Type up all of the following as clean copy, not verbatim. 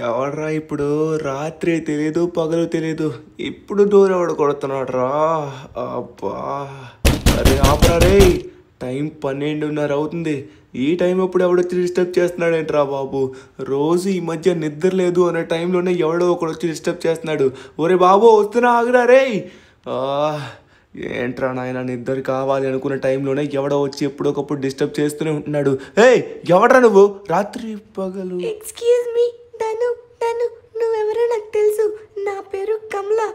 ఎవడ్రా ఇప్పుడు రాత్రి తెలీదు పగలు తెలీదు ఇప్పుడు డోర్ ఎవడు కొడుతున్నాడు రా. అబ్బా అరే ఆపరా రే, టైం 12:30 అవుతుంది. ఈ టైం ఎప్పుడు ఎవడొచ్చి డిస్టర్బ్ చేస్తున్నాడేంట్రా బాబు. రోజు ఈ మధ్య నిద్ర లేదు అనే టైంలోనే ఎవడో ఒకడు వచ్చి డిస్టర్బ్ చేస్తున్నాడు. ఒరే బాబు వస్తున్నా ఆగురా రే. ఏంట్రా నాయన, నిద్ర కావాలి అనుకున్న టైంలోనే ఎవడో వచ్చి ఎప్పుడొకప్పుడు డిస్టర్బ్ చేస్తూనే ఉంటున్నాడు. ఏయ్ ఎవడ్రా నువ్వు రాత్రి పగలు? ఎక్స్క్యూజ్ మీ తను తను నువ్వెవరో నాకు తెలుసు. నా పేరు కమలా.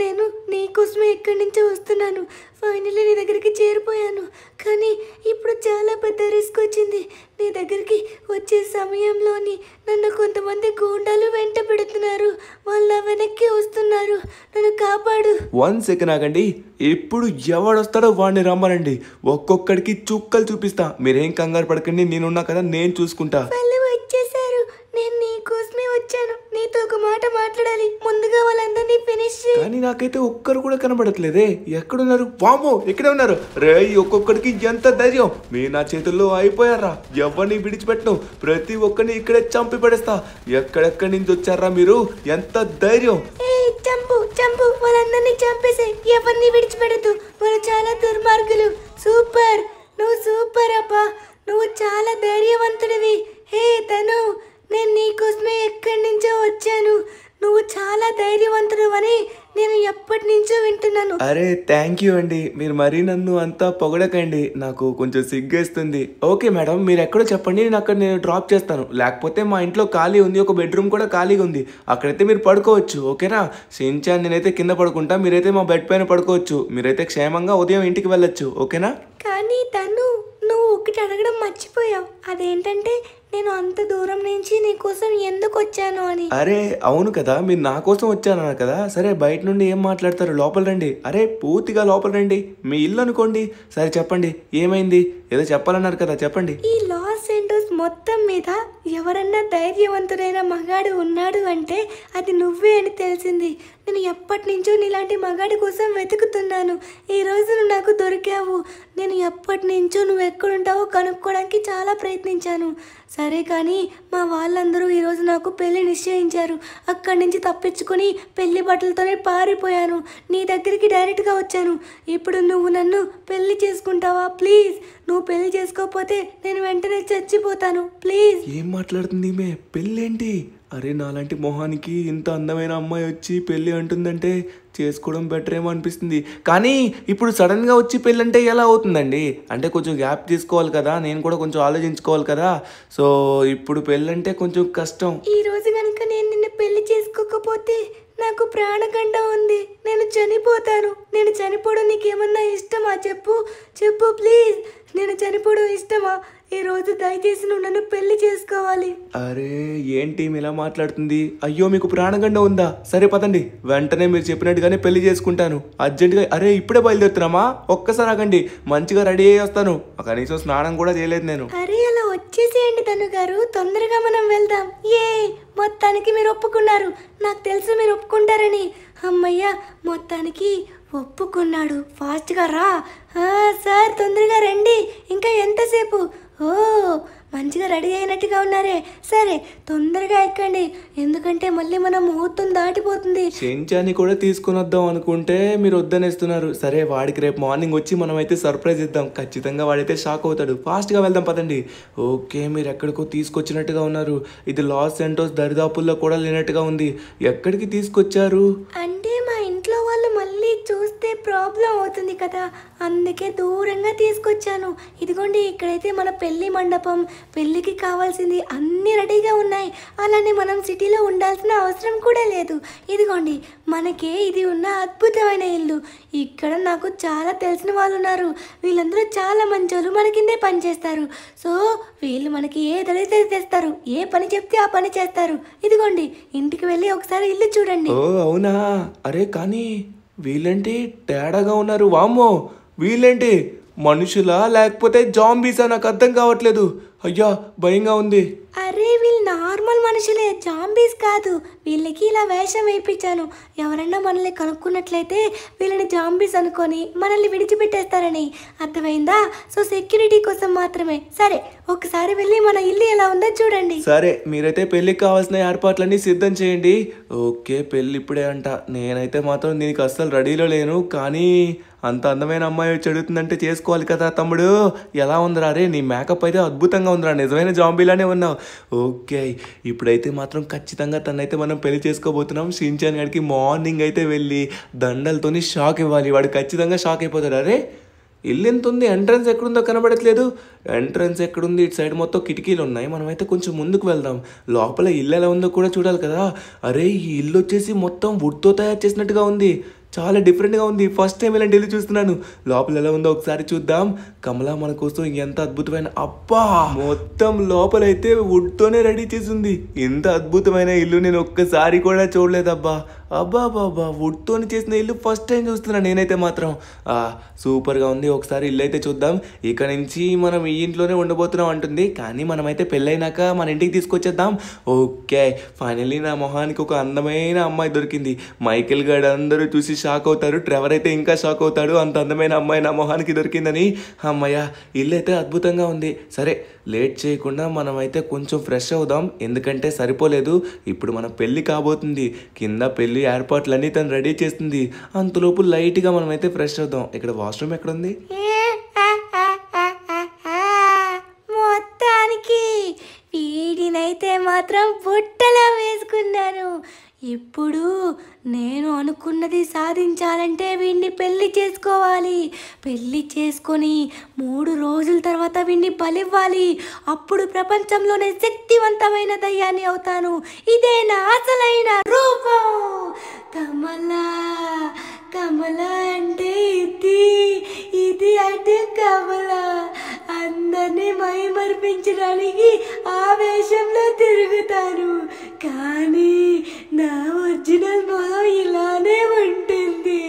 నేను నీకోసమే ఎక్కడి నుంచో వస్తున్నాను. ఫైనల్లీ నీ దగ్గరికి చేరిపోయాను. కానీ ఇప్పుడు చాలా పెద్ద రిస్క్ వచ్చింది. నీ దగ్గరికి వచ్చే సమయంలోని నన్ను కొంతమంది గూండాలు వెంట పెడుతున్నారు. వాళ్ళు వెనక్కి వస్తున్నారు. నన్ను కాపాడు. 1 సెకండ్ ఆగండి. ఎప్పుడు ఎవడొస్తాడో వాడిని రమ్మనండి. ఒక్కొక్కడికి చుక్కలు చూపిస్తా. మీరేం కంగారు పడకండి, నేనున్నా కదా, నేను చూసుకుంటా. వాళ్ళు వచ్చేసారు. నేను నీకోసమే వచ్చాను. నీతో ఒక మాట మాట్లాడాలి. ముందుగా వాళ్ళందరినీ ఫినిష్ చేయి. కానీ నాకైతే ఒక్కరు కూడా కనబడట్లేదే. ఎక్కడున్నారు? వామో ఇక్కడే ఉన్నారు. రే ఒక్కొక్కడికి ఎంత ధైర్యం. మీరు నా చేతుల్లో అయిపోయారా. ఎవరిని విడిచిపెట్టను. ప్రతి ఒక్కరిని ఇక్కడే చంపి పడేస్తా. ఎక్కడెక్కడి నుంచి వచ్చారా మీరు? ఎంత ధైర్యం. చంపు చంపు, వాళ్ళందరినీ చంపేసే. ఎవరిని విడిచిపెడదు. వాళ్ళు చాలా దుర్మార్గులు. సూపర్, నువ్వు సూపర్ అబ్బా. నువ్వు చాలా ధైర్యవంతుడివి. హే తను, నేను నీకోసమే ఎక్కడి నుంచో వచ్చాను. నువ్వు చాలా ధైర్యవంతుడు అని నేను ఎప్పటి నుంచో వింటున్నాను. అరే థ్యాంక్ యూ అండి. మీరు మరీ నన్ను అంతా పొగడకండి, నాకు కొంచెం సిగ్గేస్తుంది. ఓకే మేడం, మీరు ఎక్కడో చెప్పండి, నేను డ్రాప్ చేస్తాను. లేకపోతే మా ఇంట్లో ఖాళీ ఉంది, ఒక బెడ్రూమ్ కూడా ఖాళీగా ఉంది. అక్కడైతే మీరు పడుకోవచ్చు. ఓకేనా? షిన్చాన్ నేనైతే కింద పడుకుంటా, మీరైతే మా బెడ్ పైన పడుకోవచ్చు. మీరైతే క్షేమంగా ఉదయం ఇంటికి వెళ్ళొచ్చు. ఓకేనా? కానీ తను, నువ్వు ఒకటి అడగడం మర్చిపోయావు. అదేంటంటే నేను అంత దూరం నుంచి నీకోసం ఎందుకు వచ్చాను అని. అరే అవును కదా, మీరు నా కోసం వచ్చానన్నారు కదా. సరే బయట నుండి ఏం మాట్లాడతారు, లోపల రండి. అరే పూర్తిగా లోపల రండి. మీ ఇల్లు అనుకోండి. సరే చెప్పండి, ఏమైంది? ఏదో చెప్పాలన్నారు కదా, చెప్పండి. ఈ లాస్ ఏంజల్స్ మొత్తం మీద ఎవరన్నా ధైర్యవంతుడైన మగాడు ఉన్నాడు అంటే అది నువ్వే అని తెలిసింది. నేను ఎప్పటి నుంచో నీలాంటి మగాడి కోసం వెతుకుతున్నాను. ఈ రోజు నువ్వు నాకు దొరికావు. నేను ఎప్పటి నుంచో నువ్వు ఎక్కడుంటావో కనుక్కోవడానికి చాలా ప్రయత్నించాను. సరే కానీ మా వాళ్ళందరూ ఈరోజు నాకు పెళ్లి నిశ్చయించారు. అక్కడి నుంచి తప్పించుకొని పెళ్లి బట్టలతోనే పారిపోయాను. నీ దగ్గరికి డైరెక్ట్గా వచ్చాను. ఇప్పుడు నువ్వు నన్ను పెళ్లి చేసుకుంటావా ప్లీజ్? నువ్వు పెళ్లి చేసుకోకపోతే నేను వెంటనే చచ్చిపోతాను. ప్లీజ్. ఏం మాట్లాడుతుంది ఈమె? పెళ్ళేంటి? అరే నాలాంటి మొహానికి ఇంత అందమైన అమ్మాయి వచ్చి పెళ్ళి అంటుందంటే చేసుకోవడం బెటర్ ఏమో అనిపిస్తుంది. కానీ ఇప్పుడు సడన్గా వచ్చి పెళ్ళి అంటే ఎలా అవుతుందండి? అంటే కొంచెం గ్యాప్ తీసుకోవాలి కదా, నేను కూడా కొంచెం ఆలోచించుకోవాలి కదా. సో ఇప్పుడు పెళ్ళంటే కొంచెం కష్టం. ఈ రోజు కనుక నేను నిన్ను పెళ్లి చేసుకోకపోతే నాకు ప్రాణగండ ఉంది. నేను చనిపోతాను. నేను చనిపోవడం నీకేమన్నా ఇష్టమా? చెప్పు చెప్పు ప్లీజ్. నేను చనిపోవడం ఇష్టమా? ఈ రోజు దయచేసి నువ్వు నన్ను పెళ్లి చేసుకోవాలి. అరే ఏంటి ఇలా మాట్లాడుతుంది? అయ్యో మీకు ప్రాణగండ ఉందా? సరే పదండి, వెంటనే మీరు చెప్పినట్టుగానే పెళ్లి చేసుకుంటాను అర్జెంటుగా. అరే ఇప్పుడే బయలుదేరుతున్నామా? ఒక్కసారి ఆగండి, మంచిగా రెడీ అయ్యి వస్తాను. కనీసం స్నానం కూడా చేయలేదు నేను. అరే అలా వచ్చేసేయండి తను గారు, తొందరగా మనం వెళ్దాం. మొత్తానికి మీరు ఒప్పుకున్నారు. నాకు తెలుసు మీరు ఒప్పుకుంటారని. అమ్మయ్యా, మొత్తానికి ఒప్పుకున్నాడు. ఫాస్ట్గా రా. సార్ తొందరగా రండి. ఇంకా ఎంతసేపు? మంచిగా రెడీ అయినట్టుగా ఉన్నారే. సరే తొందరగా ఎక్కండి, ఎందుకంటే మళ్ళీ మన ముహూర్తం దాటిపోతుంది. షిన్చాన్ని కూడా తీసుకుని వద్దాం అనుకుంటే మీరు వద్దనేస్తున్నారు. సరే వాడికి రేపు మార్నింగ్ వచ్చి మనం అయితే సర్ప్రైజ్ ఇద్దాం. ఖచ్చితంగా వాడైతే షాక్ అవుతాడు. ఫాస్ట్గా వెళ్దాం పదండి. ఓకే, మీరు ఎక్కడికో తీసుకొచ్చినట్టుగా ఉన్నారు. ఇది లాస్ ఏంజల్స్ దరిదాపుల్లో కూడా లేనట్టుగా ఉంది. ఎక్కడికి తీసుకొచ్చారు? అంటే మా ఇంట్లో వాళ్ళు మళ్ళీ చూస్తే ప్రాబ్లం అవుతుంది కదా, అందుకే దూరంగా తీసుకొచ్చాను. ఇదిగోండి, ఇక్కడైతే మన పెళ్లి మండపం, పెళ్ళికి కావాల్సింది అన్ని రెడీగా ఉన్నాయి. అలానే మనం సిటీలో ఉండాల్సిన అవసరం కూడా లేదు. ఇదిగోండి, మనకే ఇది ఉన్న అద్భుతమైన ఇల్లు. ఇక్కడ నాకు చాలా తెలిసిన వాళ్ళు ఉన్నారు. వీళ్ళందరూ చాలా మంచోళ్ళు, మన కిందే పని చేస్తారు. సో వీళ్ళు మనకి ఏదైతే తెస్తారు, ఏ పని చెప్తే ఆ పని చేస్తారు. ఇదిగోండి, ఇంటికి వెళ్ళి ఒకసారి ఇల్లు చూడండి. ఓ అవునా? అరే కానీ వీళ్ళేంటి తేడాగా ఉన్నారు? వామ్మో, వీళ్ళేంటి మనుషులా లేకపోతే జాంబీసా? నాకు అర్థం కావట్లేదు. అయ్యా భయంగా ఉంది. అరే వీళ్ళు నార్మల్ మనుషులే, జాంబీస్ కాదు. వీళ్ళకి ఇలా వేషం వేయించాను. ఎవరన్నా మనల్ని కనుక్కున్నట్లయితే వీళ్ళని జాంబీస్ అనుకొని మనల్ని విడిచిపెట్టేస్తారని. అర్థమైందా? సో సెక్యూరిటీ కోసం మాత్రమే. సరే ఒకసారి వెళ్ళి మన ఇల్లు ఎలా ఉందో చూడండి. సరే మీరైతే పెళ్ళికి కావాల్సిన ఏర్పాట్లన్నీ సిద్ధం చేయండి. ఓకే పెళ్ళి ఇప్పుడే అంట. నేనైతే మాత్రం దీనికి అస్సలు రెడీలో లేను, కానీ అంత అందమైన అమ్మాయి వచ్చి అడుగుతుందంటే చేసుకోవాలి కదా తమ్ముడు. ఎలా ఉందిరా? రే నీ మేకప్ అయితే అద్భుతంగా ఉందిరా, నిజమైన జాంబీలానే ఉన్నావు. ఓకే ఇప్పుడైతే మాత్రం ఖచ్చితంగా తనైతే మనం పెళ్లి చేసుకోబోతున్నాం. షిన్చాన్ గారికి మార్నింగ్ అయితే వెళ్ళి దండలతోని షాక్ ఇవ్వాలి. వాడు ఖచ్చితంగా షాక్ అయిపోతాడు. అరే ఇల్లు ఎంత ఉంది, ఎంట్రన్స్ ఎక్కడుందో కనబడట్లేదు. ఎంట్రన్స్ ఎక్కడుంది? ఇటు సైడ్ మొత్తం కిటికీలు ఉన్నాయి. మనమైతే కొంచెం ముందుకు వెళ్దాం. లోపల ఇల్లు ఎలా ఉందో కూడా చూడాలి కదా. అరే ఈ ఇల్లు వచ్చేసి మొత్తం వుడ్తో తయారు చేసినట్టుగా ఉంది, చాలా డిఫరెంట్గా ఉంది. ఫస్ట్ టైం ఇలాంటి ఇల్లు చూస్తున్నాను. లోపల ఎలా ఉందో ఒకసారి చూద్దాం. కమలా మన కోసం ఎంత అద్భుతమైన, అబ్బా మొత్తం లోపలైతే వుడ్తోనే రెడీ చేసింది. ఇంత అద్భుతమైన ఇల్లు నేను ఒక్కసారి కూడా చూడలేదబ్బా. అబ్బా బాబా వుడ్తోని చేసిన ఇల్లు ఫస్ట్ టైం చూస్తున్నా నేనైతే మాత్రం. సూపర్గా ఉంది. ఒకసారి ఇల్లు అయితే చూద్దాం. ఇక నుంచి మనం ఈ ఇంట్లోనే ఉండబోతున్నాం అంటుంది, కానీ మనమైతే పెళ్ళైనాక మన ఇంటికి తీసుకొచ్చేద్దాం. ఓకే ఫైనల్లీ నా మొహానికి ఒక అందమైన అమ్మాయి దొరికింది. మైకేల్ గారు అందరూ చూసి షాక్ అవుతారు. ట్రెవర్ అయితే ఇంకా షాక్ అవుతాడు, అంత అందమైన అమ్మాయి నా మొహానికి దొరికిందని. అమ్మయ్య ఇల్లు అయితే అద్భుతంగా ఉంది. సరే లేట్ చేయకుండా మనమైతే కొంచెం ఫ్రెష్ అవుదాం, ఎందుకంటే సరిపోలేదు. ఇప్పుడు మన పెళ్ళి కాబోతుంది. కింద పెళ్ళి ఏర్పాట్లన్నీ తను రెడీ చేస్తుంది. అంతలోపు లైట్గా మనమైతే ఫ్రెష్ అవుదాం. ఇక్కడ వాష్రూమ్ ఎక్కడ ఉంది? మొత్తానికి వీడినైతే మాత్రం బుట్టలో వేసుకున్నాను. ఇప్పుడు నేను అనుకున్నది సాధించాలంటే వీడిని పెళ్లి చేసుకోవాలి. పెళ్లి చేసుకొని 3 రోజుల తర్వాత వీడిని బలివ్వాలి. అప్పుడు ప్రపంచంలోనే శక్తివంతమైన దయ్యాన్ని అవుతాను. ఇదే నా అసలైన రూపం. కమలా కమలా అంటే ఇది అంటే కమలా. అందరినీ మైమర్పించడానికి ఆవేశంలో తిరుగుతాను, కానీ నా ఒరిజినల్ మొహం ఇలానే ఉంటుంది.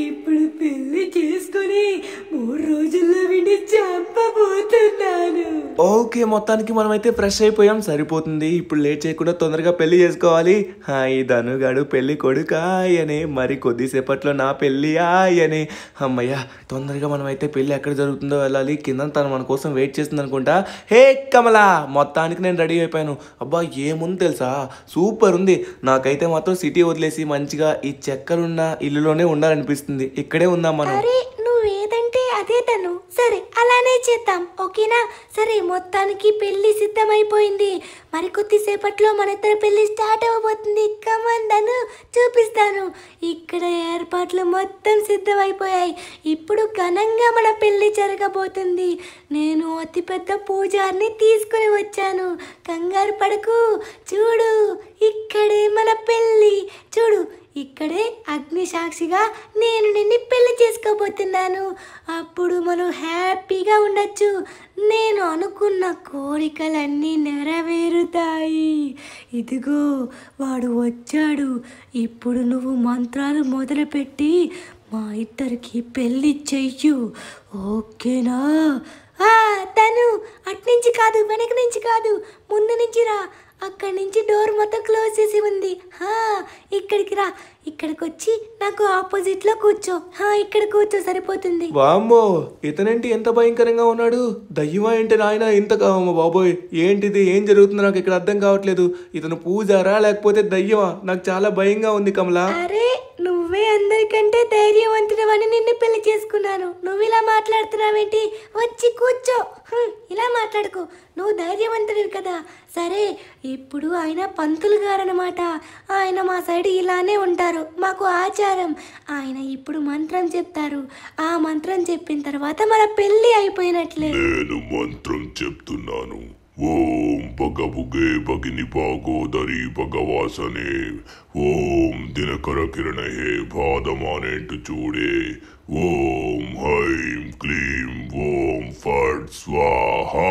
ఇప్పుడు పెళ్లి చేసుకుని 3 రోజుల్లో వీడిని చంపబోతున్నాను. ఓకే మొత్తానికి మనమైతే ఫ్రెష్ అయిపోయాం, సరిపోతుంది. ఇప్పుడు లేట్ చేయకుండా తొందరగా పెళ్లి చేసుకోవాలి. హాయ్ ధనుగాడు పెళ్లి కొడుకాయనే, మరి కొద్దిసేపట్లో నా పెళ్ళి ఆయనే. అమ్మయ్య తొందరగా మనమైతే పెళ్ళి ఎక్కడ జరుగుతుందో వెళ్ళాలి. కింద తను మన కోసం వెయిట్ చేస్తుంది అనుకుంటా. హే కమలా, మొత్తానికి నేను రెడీ అయిపోయాను. అబ్బా ఏముంది తెలుసా, సూపర్ ఉంది. నాకైతే మాత్రం సిటీ వదిలేసి మంచిగా ఈ చెక్కలున్న ఇల్లులోనే ఉండాలనిపిస్తుంది. ఇక్కడే ఉందాం మనం. అరే నువ్వేదంటే అదే తను. సరే అలానే చేద్దాం, ఓకేనా? సరే మొత్తానికి పెళ్లి సిద్ధమైపోయింది. మరి కొద్దిసేపట్లో మన ఇద్దరు పెళ్లి స్టార్ట్ అవ్వబోతుంది. కమాన్ ధను, చూపిస్తాను. ఇక్కడ ఏర్పాట్లు మొత్తం సిద్ధమైపోయాయి. ఇప్పుడు ఘనంగా మన పెళ్లి జరగబోతుంది. నేను అతిపెద్ద పూజారిని తీసుకుని వచ్చాను. కంగారు పడకు. చూడు ఇక్కడే మన పెళ్లి. చూడు ఇక్కడే అగ్ని సాక్షిగా నేను నిన్ను పెళ్లి చేసుకోబోతున్నాను. అప్పుడు మనం హ్యాపీగా ఉండొచ్చు. నేను అనుకున్న కోరికలన్నీ నెరవేరుతాయి. ఇదిగో వాడు వచ్చాడు. ఇప్పుడు నువ్వు మంత్రాలు మొదలుపెట్టి మా ఇద్దరికి పెళ్లి చెయ్యు, ఓకేనా? తను అట్నుంచి కాదు, వెనక నుంచి కాదు, ముందు నుంచి రా. అక్కడి నుంచి డోర్ మొత్తం క్లోజ్ చేసి ఉంది. ఇక్కడికి రా. ఇక్కడికి వచ్చి నాకు ఆపోజిట్ లో కూర్చో. ఇక్కడ కూర్చో సరిపోతుంది. వామ్మో ఇతనేంటి ఎంత భయంకరంగా ఉన్నాడు? దయ్యమా ఏంటి నాయన ఇంత బాబోయ్, ఏంటిది? ఏం జరుగుతుందో నాకు ఇక్కడ అర్థం కావట్లేదు. ఇతను పూజారా లేకపోతే దయ్యమా? నాకు చాలా భయంగా ఉంది కమలా. అరే నువ్వే అందరికంటే ధైర్యవంతుడవని నిన్ను పెళ్లి చేసుకున్నాను. నువ్వు ఇలా మాట్లాడుతున్నావేంటి? వచ్చి కూర్చో. ఇలా మాట్లాడుకో, నువ్వు ధైర్యవంతుడివి కదా. సరే ఇప్పుడు ఆయన పంతులు గారు అనమాట. ఆయన మా సైడ్ ఇలానే ఉంటారు, మాకు ఆచారం. ఆయన ఇప్పుడు మంత్రం చెప్తారు. ఆ మంత్రం చెప్పిన తర్వాత మన పెళ్లి అయిపోయినట్లే. నేను మంత్రం చెప్తున్నాను. ఓం భగభుగే భగిని భాగోదరి భగవాసనే ఓం దినకర కిరణ హే భాదమానేంటు చూడే ఓం హైం క్లీం ఓం ఫట్ స్వాహ ఆహా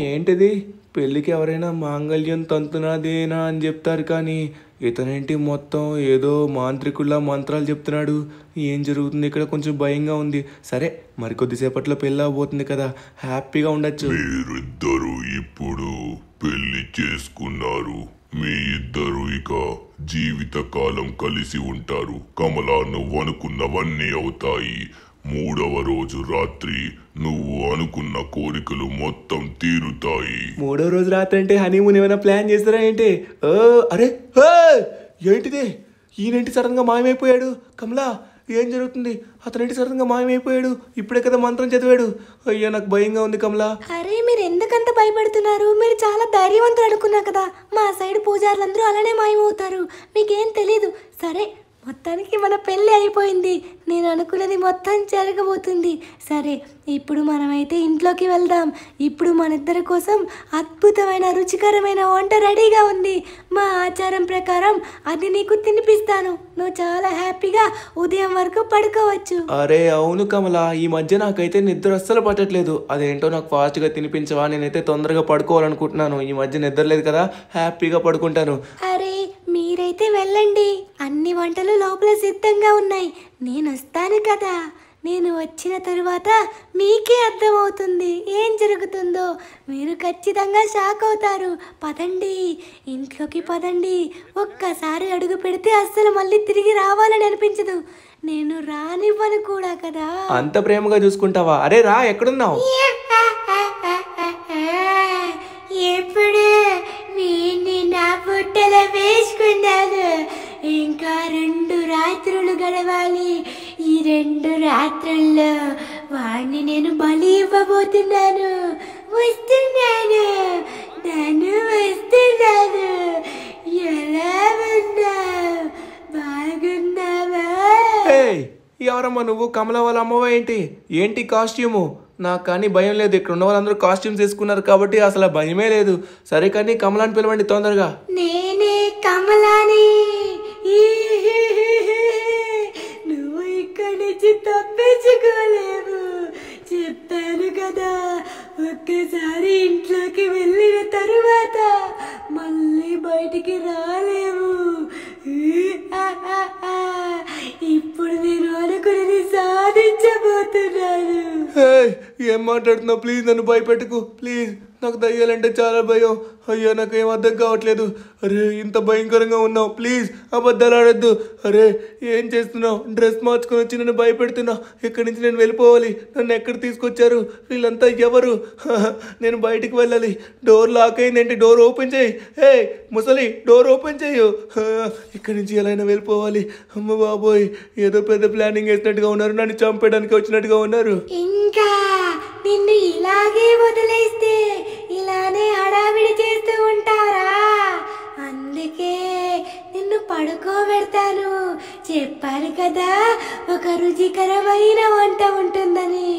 ఏంటిది పెళ్ళికి ఎవరైనా మాంగళ్యం తంతునాదేనా అని చెప్తారు కానీ ఇతనేంటి మొత్తం ఏదో మాంత్రికుల్లా మంత్రాలు చెప్తున్నాడు. ఏం జరుగుతుంది ఇక్కడ? కొంచెం భయంగా ఉంది. సరే మరికొద్దిసేపట్లో పెళ్ళి అవబోతుంది కదా, హ్యాపీగా ఉండొచ్చు. మీరిద్దరూ ఇప్పుడు పెళ్లి చేసుకున్నారు. మీ ఇద్దరు ఇక జీవితకాలం కలిసి ఉంటారు. కమలా, నువ్వు అనుకున్నవన్నీ అవుతాయి. 3వ రోజు రాత్రి నువ్వు అనుకున్న కోరికలు మొత్తం తీరుతాయి. 3వ రోజు రాత్రి అంటే హనీమూన్ ఏమైనా ప్లాన్ చేస్తారా ఏంటి? అరే ఏంటిది? ఈయనేంటి సడన్ గా మాయమైపోయాడు? కమలా ఏం జరుగుతుంది? అతనేంటి సడన్ గా మాయమైపోయాడు? ఇప్పుడే కదా మంత్రం చదివాడు. అయ్యా నాకు భయంగా ఉంది కమలా. అరే మీరు ఎందుకంత భయపడుతున్నారు? మీరు చాలా ధైర్యవంతులు అనుకున్నా కదా. మా సైడ్ పూజారులందరూ అలానే మాయమవుతారు, మీకేం తెలీదు. సరే మొత్తానికి మన పెళ్ళి అయిపోయింది. నేను అనుకున్నది మొత్తం జరగబోతుంది. సరే ఇప్పుడు మనమైతే ఇంట్లోకి వెళ్దాం. ఇప్పుడు మన ఇద్దరి కోసం అద్భుతమైన రుచికరమైన వంట రెడీగా ఉంది. మా ఆచారం ప్రకారం అది నీకు తినిపిస్తాను. నువ్వు చాలా హ్యాపీగా ఉదయం వరకు పడుకోవచ్చు. అరే అవును కమలా, ఈ మధ్య నాకైతే నిద్ర అస్సలు పట్టట్లేదు. అదేంటో నాకు ఫాస్ట్గా తినిపించవా? నేనైతే తొందరగా పడుకోవాలనుకుంటున్నాను. ఈ మధ్య నిద్ర లేదు కదా, హ్యాపీగా పడుకుంటాను. అరే మీరైతే వెళ్ళండి, అన్ని వంటలు లోపల సిద్ధంగా ఉన్నాయి. నేను వస్తాను కదా. నేను వచ్చిన తరువాత మీకే అర్థమవుతుంది ఏం జరుగుతుందో. మీరు ఖచ్చితంగా షాక్ అవుతారు. పదండి, ఇంట్లోకి పదండి. ఒక్కసారి అడుగు పెడితే అస్సలు మళ్ళీ తిరిగి రావాలని అనిపించదు. నేను రానివ్వను కూడా కదా. అంత ప్రేమగా చూసుకుంటావా? అరే రా, ఎక్కడున్నావు? ఎప్పుడు వీడిని నా పుట్టలో వేసుకున్నాను. ఇంకా 2 రాత్రులు గడవాలి. ఈ 2 రాత్రుల్లో వాడిని నేను బలి ఇవ్వబోతున్నాను. వస్తున్నాను, నేను వస్తున్నాను. ఎలా ఉన్నావు? బాగున్నావా? ఎవరమ్మా నువ్వు? కమల వాళ్ళ అమ్మవా ఏంటి? ఏంటి కాస్ట్యూము? నాకు కానీ భయం లేదు. ఇక్కడ ఉన్న వాళ్ళందరూ కాస్ట్యూమ్స్ వేసుకున్నారు కాబట్టి అసలు భయమే లేదు. సరే కానీ కమలాని పిలవండి తొందరగా. నేనే కమలాని. నువ్వు ఇక్కడి నుంచి తప్పించుకోలేవు, చెప్పాను కదా. ఒక్కసారి ఇంట్లోకి వెళ్ళిన తరువాత మళ్ళీ బయటికి రాలేవు. ఇప్పుడు నేను అనుకున్నది సాధించబోతున్నాను. ఏం మాట్లాడుతున్నావు? ప్లీజ్ నన్ను భయపెట్టుకు ప్లీజ్. నాకు దయ్యాలంటే చాలా భయం. అయ్యా నాకు ఏం అర్థం కావట్లేదు. అరే ఇంత భయంకరంగా ఉన్నావు, ప్లీజ్ అబద్ధాలు ఆడొద్దు. అరే ఏం చేస్తున్నావు? డ్రెస్ మార్చుకొని వచ్చి నన్ను భయపెడుతున్నావు. ఇక్కడి నుంచి నేను వెళ్ళిపోవాలి. నన్ను ఎక్కడ తీసుకొచ్చారు? వీళ్ళంతా ఎవరు? నేను బయటికి వెళ్ళాలి. డోర్ లాక్ అయిందేంటి? డోర్ ఓపెన్ చేయి. ముసలి డోర్ ఓపెన్ చేయు. ఇక్కడి నుంచి ఎలా అయినా వెళ్ళిపోవాలి. అమ్మ బాబోయ్, ఏదో పెద్ద ప్లానింగ్ వేసినట్టుగా ఉన్నారు. నన్ను చంపేయడానికి వచ్చినట్టుగా ఉన్నారు. ఇంకా నిన్ను ఇలాగే వదిలేస్తే ఇలానే హడావిడి చేస్తూ ఉంటారా? అందుకే నిన్ను పడుకోబెడతాను. చెప్పాను కదా ఒక రుచికరమైన వంట ఉంటుందని.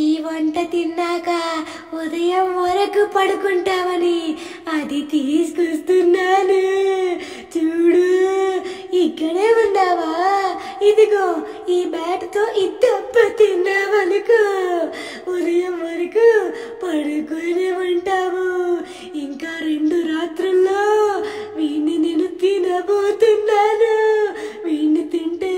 ఈ వంట తిన్నాక ఉదయం వరకు పడుకుంటామని అది తీసుకొస్తున్నాను. చూడు, ఇక్కడే ఉన్నావా? ఇదిగో ఈ బ్యాట్తో ఇద్దప్ప తిన్నావనుకో, ఉదయం వరకు పడుకునే ఉంటావు. ఇంకా 2 రాత్రుల్లో వీడిని నేను తినబోతున్నాను. వీడిని తింటే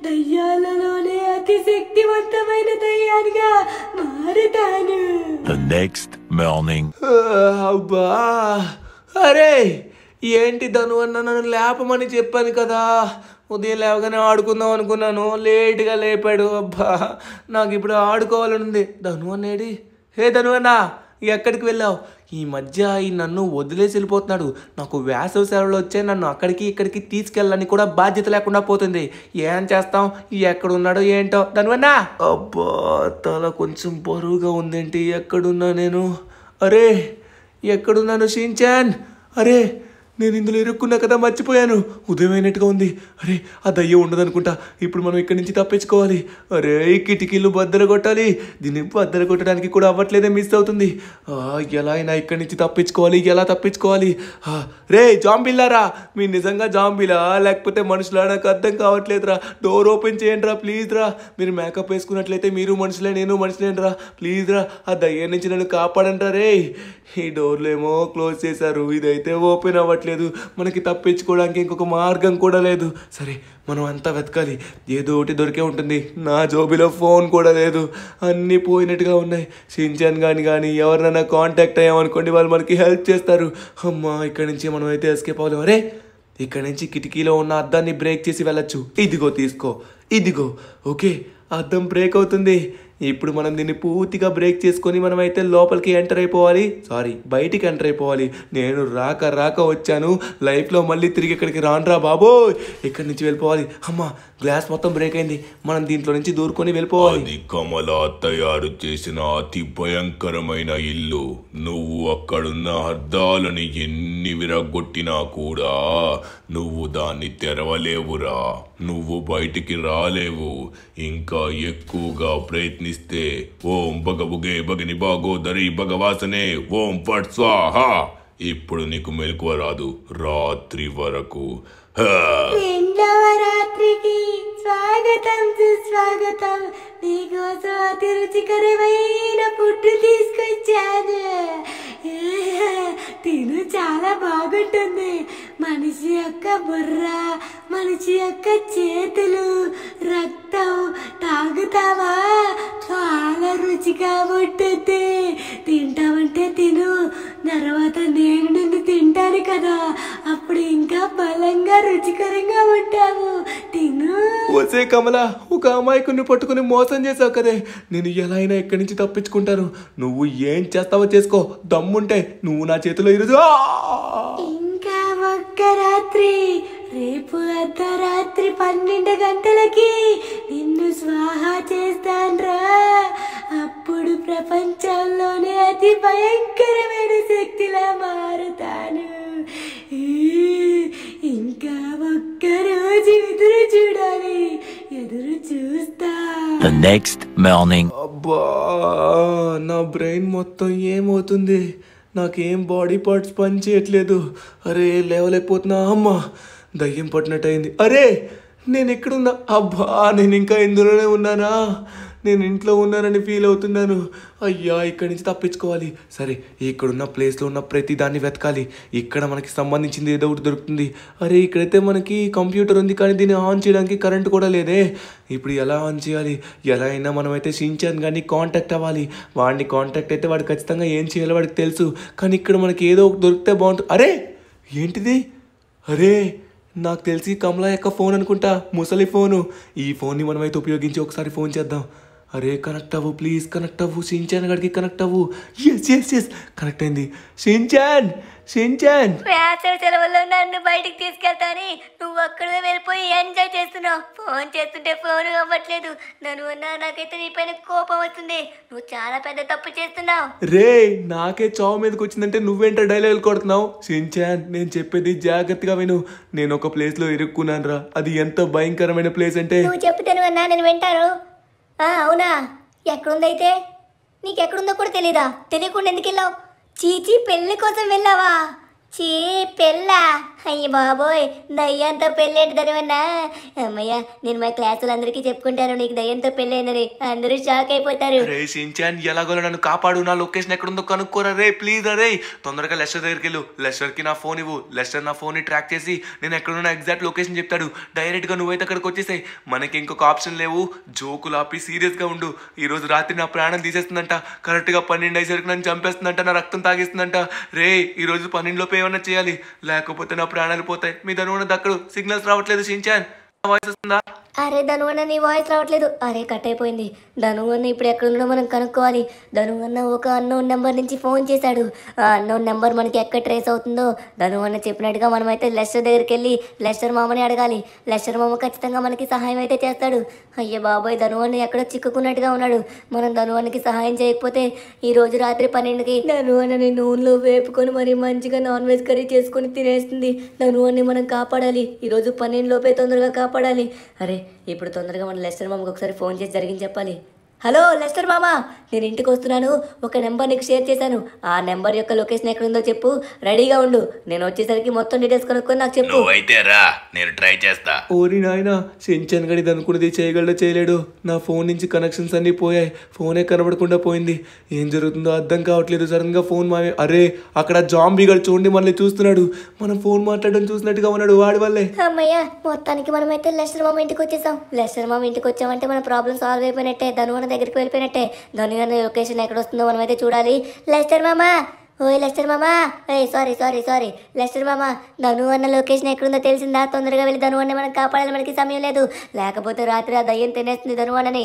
దయ్యాలలోనే అతి శక్తివంతమైన దయ్యాలుగా మారుతాను. The next morning. అబ్బా, అరే ఏంటి ధను అన్న, నన్ను లేపమని చెప్పాను కదా. ఉదయం లేవగానే ఆడుకుందాం అనుకున్నాను, లేట్గా లేపాడు. అబ్బా నాకు ఇప్పుడు ఆడుకోవాలని ఉంది. ధను అన్నేడి? హే ధను అన్న, ఎక్కడికి వెళ్ళావు? ఈ మధ్య ఈ నన్ను వదిలేసి వెళ్ళిపోతున్నాడు. నాకు వేసవి సెలవులు వచ్చే నన్ను అక్కడికి ఇక్కడికి తీసుకెళ్ళాలని కూడా బాధ్యత లేకుండా పోతుంది. ఏం చేస్తాం? ఎక్కడున్నాడో ఏంటో. ధనువన్నా, అబ్బా తల కొంచెం బరువుగా ఉందేంటి? ఎక్కడున్నా నేను? అరే ఎక్కడున్నాను షిన్చాన్? అరే నేను ఇందులో ఇరుక్కున్నా కదా, మర్చిపోయాను. ఉదయమైనట్టుగా ఉంది. అరే ఆ దయ్యం ఉండదనుకుంటా. ఇప్పుడు మనం ఇక్కడి నుంచి తప్పించుకోవాలి. అరే కిటికీలు బద్దలు కొట్టాలి. దీన్ని బద్దలు కొట్టడానికి కూడా అవ్వట్లేదే, మిస్ అవుతుంది. ఎలా అయినా ఇక్కడి నుంచి తప్పించుకోవాలి. ఎలా తప్పించుకోవాలి? రే జాంబిల్లారా, మీరు నిజంగా జాంబిలా లేకపోతే మనుషులా నాకు అర్థం కావట్లేదురా. డోర్ ఓపెన్ చేయండి రా ప్లీజ్ రా. మీరు మేకప్ వేసుకున్నట్లయితే మీరు మనుషులే, నేను మనుషులేనరా. ప్లీజ్ రా, ఆ దయ్యం నుంచి నన్ను కాపాడంటారా. రే ఈ డోర్లు ఏమో క్లోజ్ చేశారు, ఇదైతే ఓపెన్ అవ్వట్లేదు. మనకి తప్పించుకోవడానికి ఇంకొక మార్గం కూడా లేదు. సరే మనం అంతా వెతకాలి. ఏదో ఒకటి దొరికే ఉంటుంది. నా జోబీలో ఫోన్ కూడా లేదు, అన్నీ పోయినట్టుగా ఉన్నాయి. షించాన్ కానీ ఎవరినైనా కాంటాక్ట్ అయ్యామనుకోండి, వాళ్ళు మనకి హెల్ప్ చేస్తారు. అమ్మా ఇక్కడి నుంచి మనం అయితే ఎస్కేప్ అవ్వలేము. అరే ఇక్కడ నుంచి కిటికీలో ఉన్న అద్దాన్ని బ్రేక్ చేసి వెళ్ళచ్చు. ఇదిగో తీసుకో, ఇదిగో. ఓకే అద్దం బ్రేక్ అవుతుంది. ఇప్పుడు మనం దీన్ని పూర్తిగా బ్రేక్ చేసుకొని మనమైతే లోపలికి ఎంటర్ అయిపోవాలి. బయటికి ఎంటర్ అయిపోవాలి. నేను రాక వచ్చాను, లైఫ్లో మళ్ళీ తిరిగి ఇక్కడికి రానురా బాబోయ్. ఇక్కడి నుంచి వెళ్ళిపోవాలి. అమ్మా గ్లాస్ మొత్తం బ్రేక్ అయింది. మనం దీంట్లో నుంచి దూరుకొని వెళ్ళిపోవాలి. అది కమలా తయారు చేసిన అతి భయంకరమైన ఇల్లు. నువ్వు అక్కడున్న అద్దాలని ఎన్ని విరగొట్టినా కూడా నువ్వు దాన్ని తెరవలేవురా. నువ్వు బయటికి రాలేవు. ఇంకా ఎక్కువగా ప్రయత్నిస్తే ఓం బగబుగే బగని బాగోదరి భగవాసనే ఓం ఫట్ స్వాహా. ఇప్పుడు నీకు మెలకువ రాదు రాత్రి వరకు. రెండవ రాత్రికి స్వాగతం సుస్వాగతం. నీకోసం అతి రుచికరమైన ఫుడ్ తీసుకొచ్చాను. తిను, చాలా బాగుంటుంది. మనిషి యొక్క బుర్ర, మనిషి యొక్క చేతులు, రక్తం తాగుతావా? చాలా రుచిగా ఉంటుంది. తింటామంటే తిను, తర్వాత నేను నిన్ను తింటాను కదా, అప్పుడు ఇంకా బలంగా రుచికరంగా ఉంటావు. తిను. వచ్చే కమల, ఒక అమాయకుని పట్టుకుని మోసం చేసావు కదే. నేను ఎలా అయినా ఇక్కడి నుంచి తప్పించుకుంటాను. నువ్వు ఏం చేస్తావో చేసుకో. దమ్ముంటే నువ్వు నా చేతిలో ఈరోజు. ఇంకా ఒక్క రాత్రి. రేపు అర్ధరాత్రి 12 గంటలకి నిన్ను స్వాహా చేస్తాన్రా. అప్పుడు ప్రపంచంలోనే అతి భయంకరమైన శక్తిలా మారుతాను. ఇంకా ఒక్కరోజు ఎదురు చూడాలి. ఎదురు చూస్తా. The next morning. అబ్బా నా బ్రెయిన్ మొత్తం ఏమవుతుంది? నాకేం బాడీ పార్ట్స్ పని చేయట్లేదు. అరే లేవలేకపోతున్నా. అమ్మా దయ్యం పట్టినట్టు అయింది. అరే నేను ఎక్కడున్నా? అబ్బా నేను ఇంకా ఇందులోనే ఉన్నానా? నేను ఇంట్లో ఉన్నానని ఫీల్ అవుతున్నాను. అయ్యా ఇక్కడి నుంచి తప్పించుకోవాలి. సరే ఇక్కడున్న ప్లేస్లో ఉన్న ప్రతి దాన్ని వెతకాలి. ఇక్కడ మనకి సంబంధించింది ఏదో ఒకటి దొరుకుతుంది. అరే ఇక్కడైతే మనకి కంప్యూటర్ ఉంది, కానీ దీన్ని ఆన్ చేయడానికి కరెంట్ కూడా లేదే. ఇప్పుడు ఎలా ఆన్ చేయాలి? ఎలా అయినా మనమైతే షించాన్ కానీ కాంటాక్ట్ అవ్వాలి. వాడిని కాంటాక్ట్ అయితే వాడు ఖచ్చితంగా ఏం చేయాలో వాడికి తెలుసు. కానీ ఇక్కడ మనకి ఏదో ఒకటి దొరికితే బాగుంటుంది. అరే ఏంటిది? అరే నాకు తెలిసి కమలా యొక్క ఫోన్ అనుకుంటా, ముసలి ఫోను. ఈ ఫోన్ని మనమైతే ఉపయోగించి ఒకసారి ఫోన్ చేద్దాం. అరే కనెక్ట్ అవ్వు ప్లీజ్, కనెక్ట్ అవ్వు. షించాన్ గడికి కనెక్ట్ అవ్వు. ఎస్ కనెక్ట్ అయింది. షించాన్ వేసవి సెలవుల్లో నన్ను బయటికి తీసుకెళ్తాని నువ్వు అక్కడే వెళ్ళిపోయి ఎంజాయ్ చేస్తున్నావు. ఫోన్ చేస్తుంటే ఫోన్ అవ్వట్లేదు. నాకైతే నీ పైన కోపం వస్తుంది. నువ్వు చాలా పెద్ద తప్పు చేస్తున్నావు. రే నాకే చావు మీదకి వచ్చిందంటే నువ్వేంట డైలాగులు కొడుతున్నావు? షించాన్ నేను చెప్పేది జాగ్రత్తగా విను. నేను ఒక ప్లేస్ లో ఇరుక్కున్నాను రా. అది ఎంత భయంకరమైన ప్లేస్ అంటే. నువ్వు చెప్తాను అన్నా, నేను వింటాను. అవునా? ఎక్కడుందైతే? నీకెక్కడుందో కూడా తెలీదా? తెలియకుండా ఎందుకు వెళ్ళావు? చీచీ పెళ్ళి కోసం వెళ్ళావా? చీ పెళ్ళా? అయ్య బాబోయ్, దయ్యంతో పెళ్ళేంటి దరివన్నా? అమ్మయ్య నేను మా క్లాసులు అందరికీ చెప్పుకుంటాను నీకు దయ్యంతో పెళ్ళైందని. అందరూ షాక్ అయిపోతారు. రే షించాన్ ఎలాగో నన్ను కాపాడు. నా లొకేషన్ ఎక్కడుందో కనుక్కోరా రే ప్లీజ్. అరే తొందరగా లెస్టర్ దగ్గరికి వెళ్ళు. లెస్టర్కి నా ఫోన్ ఇవ్వు. లెస్టర్ నా ఫోన్ని ట్రాక్ చేసి నేను ఎక్కడున్నా ఎగ్జాక్ట్ లొకేషన్ చెప్తాడు. డైరెక్ట్గా నువ్వైతే అక్కడికి వచ్చేసాయి. మనకి ఇంకొక ఆప్షన్ లేవు. జోకులు ఆపి సీరియస్గా ఉండు. ఈరోజు రాత్రి నా ప్రాణం తీసేస్తుందంట. కరెక్ట్గా 12 అయ్యేసరికి నన్ను చంపేస్తుందంట. నా రక్తం తాగేస్తుందంట. రే ఈరోజు 12లోపు ఏమన్నా చేయాలి, లేకపోతే నా ప్రాణాలు పోతాయి. మీ ధనువున దక్కడు. సిగ్నల్స్ రావట్లేదు. షించాన్ వాయిస్ వస్తుందా? అరే ధను అన్న నీ వాయిస్ రావట్లేదు. అరే కట్ అయిపోయింది. ధను అన్న ఇప్పుడు ఎక్కడుందో మనం కనుక్కోవాలి. ధను అన్న ఒక అన్నోన్ నెంబర్ నుంచి ఫోన్ చేశాడు. ఆ అన్నోన్ నెంబర్ మనకి ఎక్కడ ట్రేస్ అవుతుందో ధను అన్న చెప్పినట్టుగా మనమైతే లెస్టర్ దగ్గరికి వెళ్ళి లెస్టర్ మామని అడగాలి. లెస్టర్ మామ ఖచ్చితంగా మనకి సహాయం అయితే చేస్తాడు. అయ్యే బాబాయ్ ధను అన్న ఎక్కడో చిక్కుకున్నట్టుగా ఉన్నాడు. మనం ధను అన్నకి సహాయం చేయకపోతే ఈ రోజు రాత్రి 12కి ధను అన్నని నూనెలో వేపుకొని మరి మంచిగా నాన్ వెజ్ కర్రీ చేసుకొని తినేస్తుంది. ధను అన్ని మనం కాపాడాలి. ఈరోజు 12 లోపే తొందరగా కాపాడాలి. అరే ఇప్పుడు తొందరగా మన లెస్టర్ మామకి ఒకసారి ఫోన్ చేసి జరిగింది చెప్పాలి. హలో లెస్టర్ మామ, నేను ఇంటికి వస్తున్నాను. ఒక నెంబర్ నీకు షేర్ చేశాను. ఆ నెంబర్ యొక్క లొకేషన్ ఎక్కడుందో చెప్పు. రెడీగా ఉండు. నేను వచ్చేసరికి మొత్తం డీటెయిల్స్ కనుక్కొని నాకు చెప్పు. నువ్వైతే రా, నేను ట్రై చేస్తా. ఓరి నాయన, సించన్ గడిది అనుకున్నది చేయగలడో చేయలేడు. నా ఫోన్ నుంచి కనెక్షన్స్ అన్నీ పోయాయి. ఫోనే కనబడకుండా పోయింది. ఏం జరుగుతుందో అర్థం కావట్లేదు. సడన్గా ఫోన్ అరే అక్కడ జాంబీ గడు చూడండి మనల్ని చూస్తున్నాడు. మనం ఫోన్ మాట్లాడడం చూసినట్టుగా ఉన్నాడు. వాడి వల్లే. అమ్మయ్య, మొత్తానికి మనమైతే లెస్టర్ మామ ఇంటికి వచ్చేసాం. లెస్టర్ మామ ఇంటికి వచ్చామంటే మన ప్రాబ్లం సాల్వ్ అయిపోయినట్టే. ధను దగ్గరికి వెళ్ళిపోయినట్టే. ధను అన్న లొకేషన్ ఎక్కడ వస్తుందో మనమైతే చూడాలి. లెస్టర్ మామ, ఓయ్ లెస్టర్ మామ, సారీ లెస్టర్ మామ, ధను అన్న లొకేషన్ ఎక్కడుందో తెలిసిందా? తొందరగా వెళ్ళి ధను అన్న మనం కాపాడాలి. మనకి సమయం లేదు, లేకపోతే రాత్రి ఆ దయ్యం తినేస్తుంది ధను అన్నని.